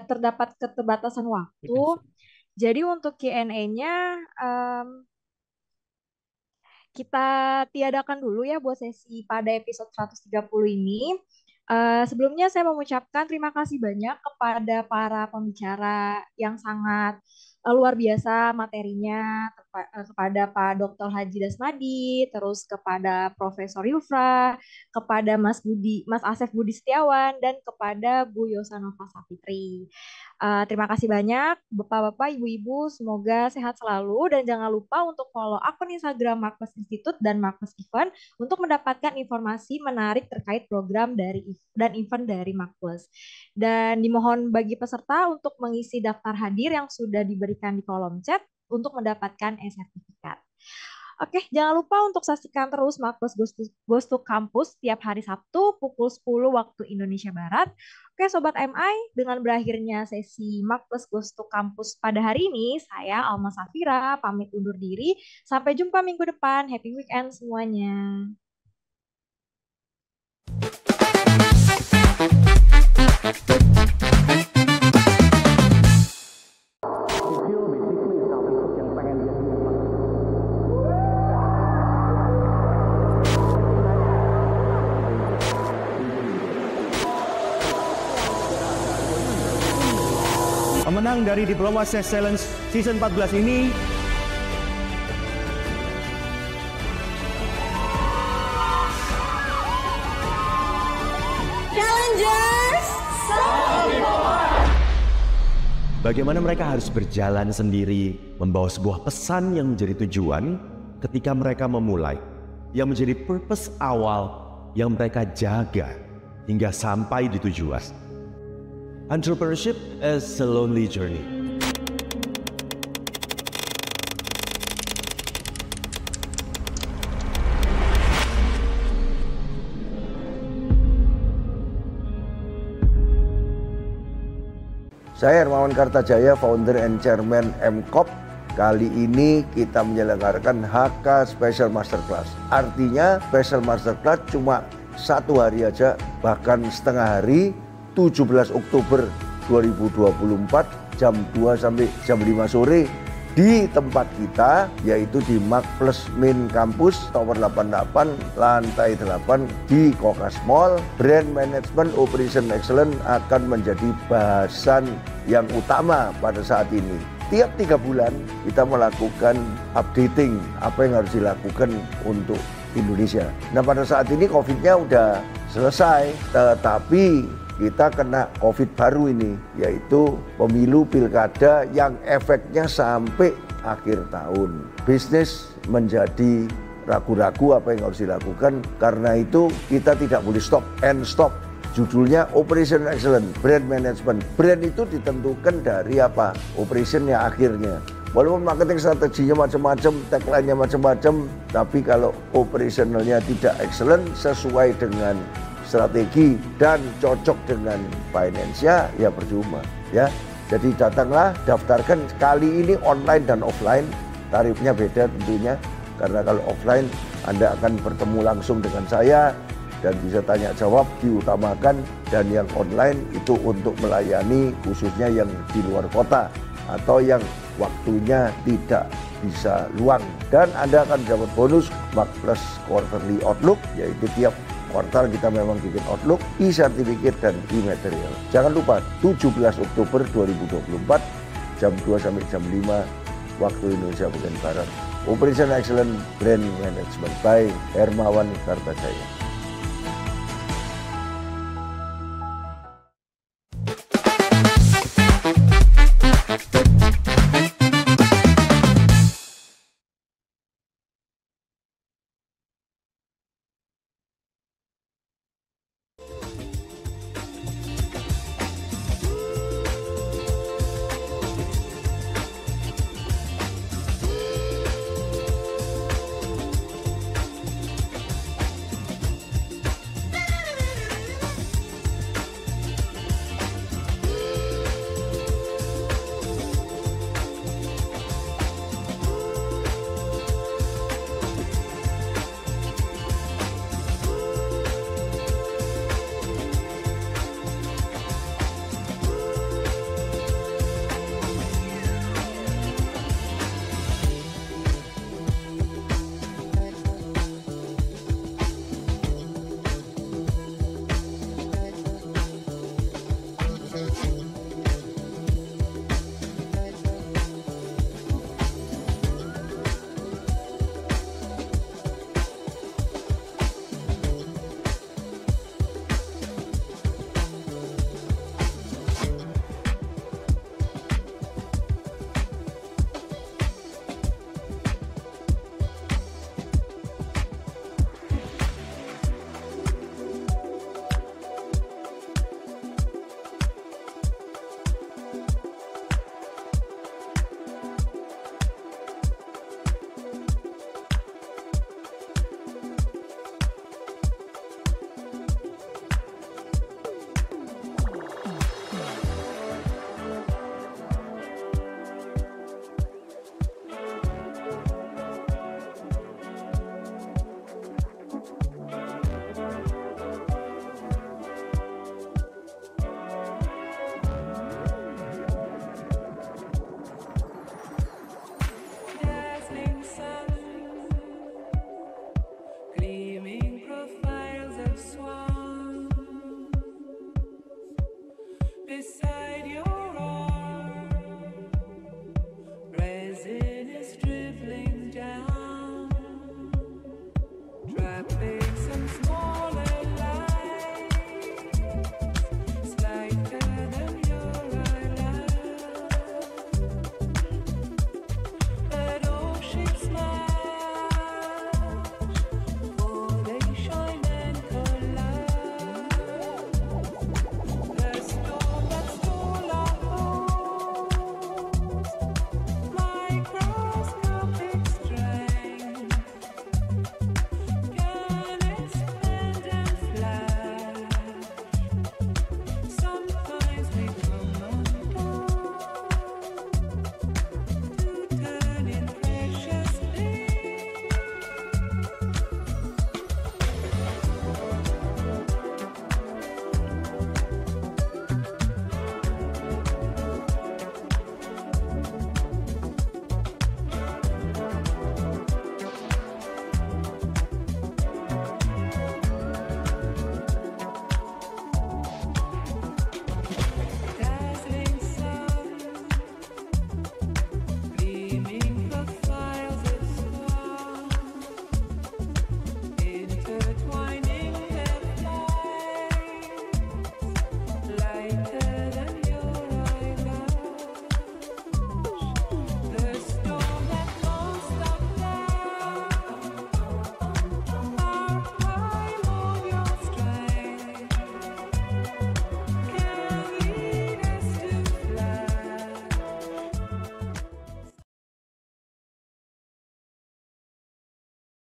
terdapat keterbatasan waktu. Jadi untuk Q&A-nya kita tiadakan dulu ya buat sesi pada episode 130 ini. Sebelumnya saya mengucapkan terima kasih banyak kepada para pembicara yang sangat luar biasa materinya, kepada Pak Dr. Haji Dasmadi, terus kepada Profesor Yufra, kepada Mas Asef Budi Setiawan, dan kepada Bu Yosanova Safitri. Terima kasih banyak Bapak-bapak, Ibu-ibu, semoga sehat selalu, dan jangan lupa untuk follow akun Instagram Markles Institute dan Markles Event untuk mendapatkan informasi menarik terkait program dan event dari Markles. Dan dimohon bagi peserta untuk mengisi daftar hadir yang sudah diberikan di kolom chat untuk mendapatkan e-sertifikat. Oke, jangan lupa untuk saksikan terus Markles Goes to Campus tiap hari Sabtu pukul 10 waktu Indonesia Barat. Oke, Sobat MI, dengan berakhirnya sesi Markles Goes to Campus pada hari ini, saya Alma Safira pamit undur diri. Sampai jumpa minggu depan. Happy weekend semuanya. Pemenang dari Diploma Excellence Season 14 ini Challengers, bagaimana mereka harus berjalan sendiri, membawa sebuah pesan yang menjadi tujuan ketika mereka memulai, yang menjadi purpose awal yang mereka jaga hingga sampai di tujuan. Entrepreneurship is a lonely journey. Saya Hermawan Kartajaya, founder and chairman MCOP. Kali ini kita menyelenggarakan HK Special Masterclass. Artinya Special Masterclass cuma 1 hari aja, bahkan setengah hari, 17 Oktober 2024 jam 2 sampai jam 5 sore di tempat kita, yaitu di Markles Main Campus Tower 88 lantai 8 di Kokas Mall. Brand Management Operation Excellence akan menjadi bahasan yang utama pada saat ini. Tiap 3 bulan kita melakukan updating apa yang harus dilakukan untuk Indonesia. Nah pada saat ini COVID-nya udah selesai, tetapi kita kena COVID baru ini, yaitu pemilu pilkada yang efeknya sampai akhir tahun. Bisnis menjadi ragu-ragu apa yang harus dilakukan, karena itu kita tidak boleh stop and stop. Judulnya Operation Excellence, Brand Management. Brand itu ditentukan dari apa? Operationnya akhirnya. Walaupun marketing strateginya macam-macam, tagline-nya macam-macam, tapi kalau operationalnya tidak excellent sesuai dengan strategi dan cocok dengan finance-nya, ya percuma ya. Jadi datanglah, daftarkan. Kali ini online dan offline, tarifnya beda tentunya, karena kalau offline Anda akan bertemu langsung dengan saya dan bisa tanya jawab, diutamakan. Dan yang online itu untuk melayani khususnya yang di luar kota atau yang waktunya tidak bisa luang. Dan Anda akan dapat bonus Marketplace Quarterly Outlook, yaitu tiap kuartal kita memang bikin Outlook, e-certificate dan e-material. Jangan lupa 17 Oktober 2024 jam 2 sampai jam 5 waktu Indonesia bagian Barat. Operation Excellence Brand Management by Hermawan Kartajaya.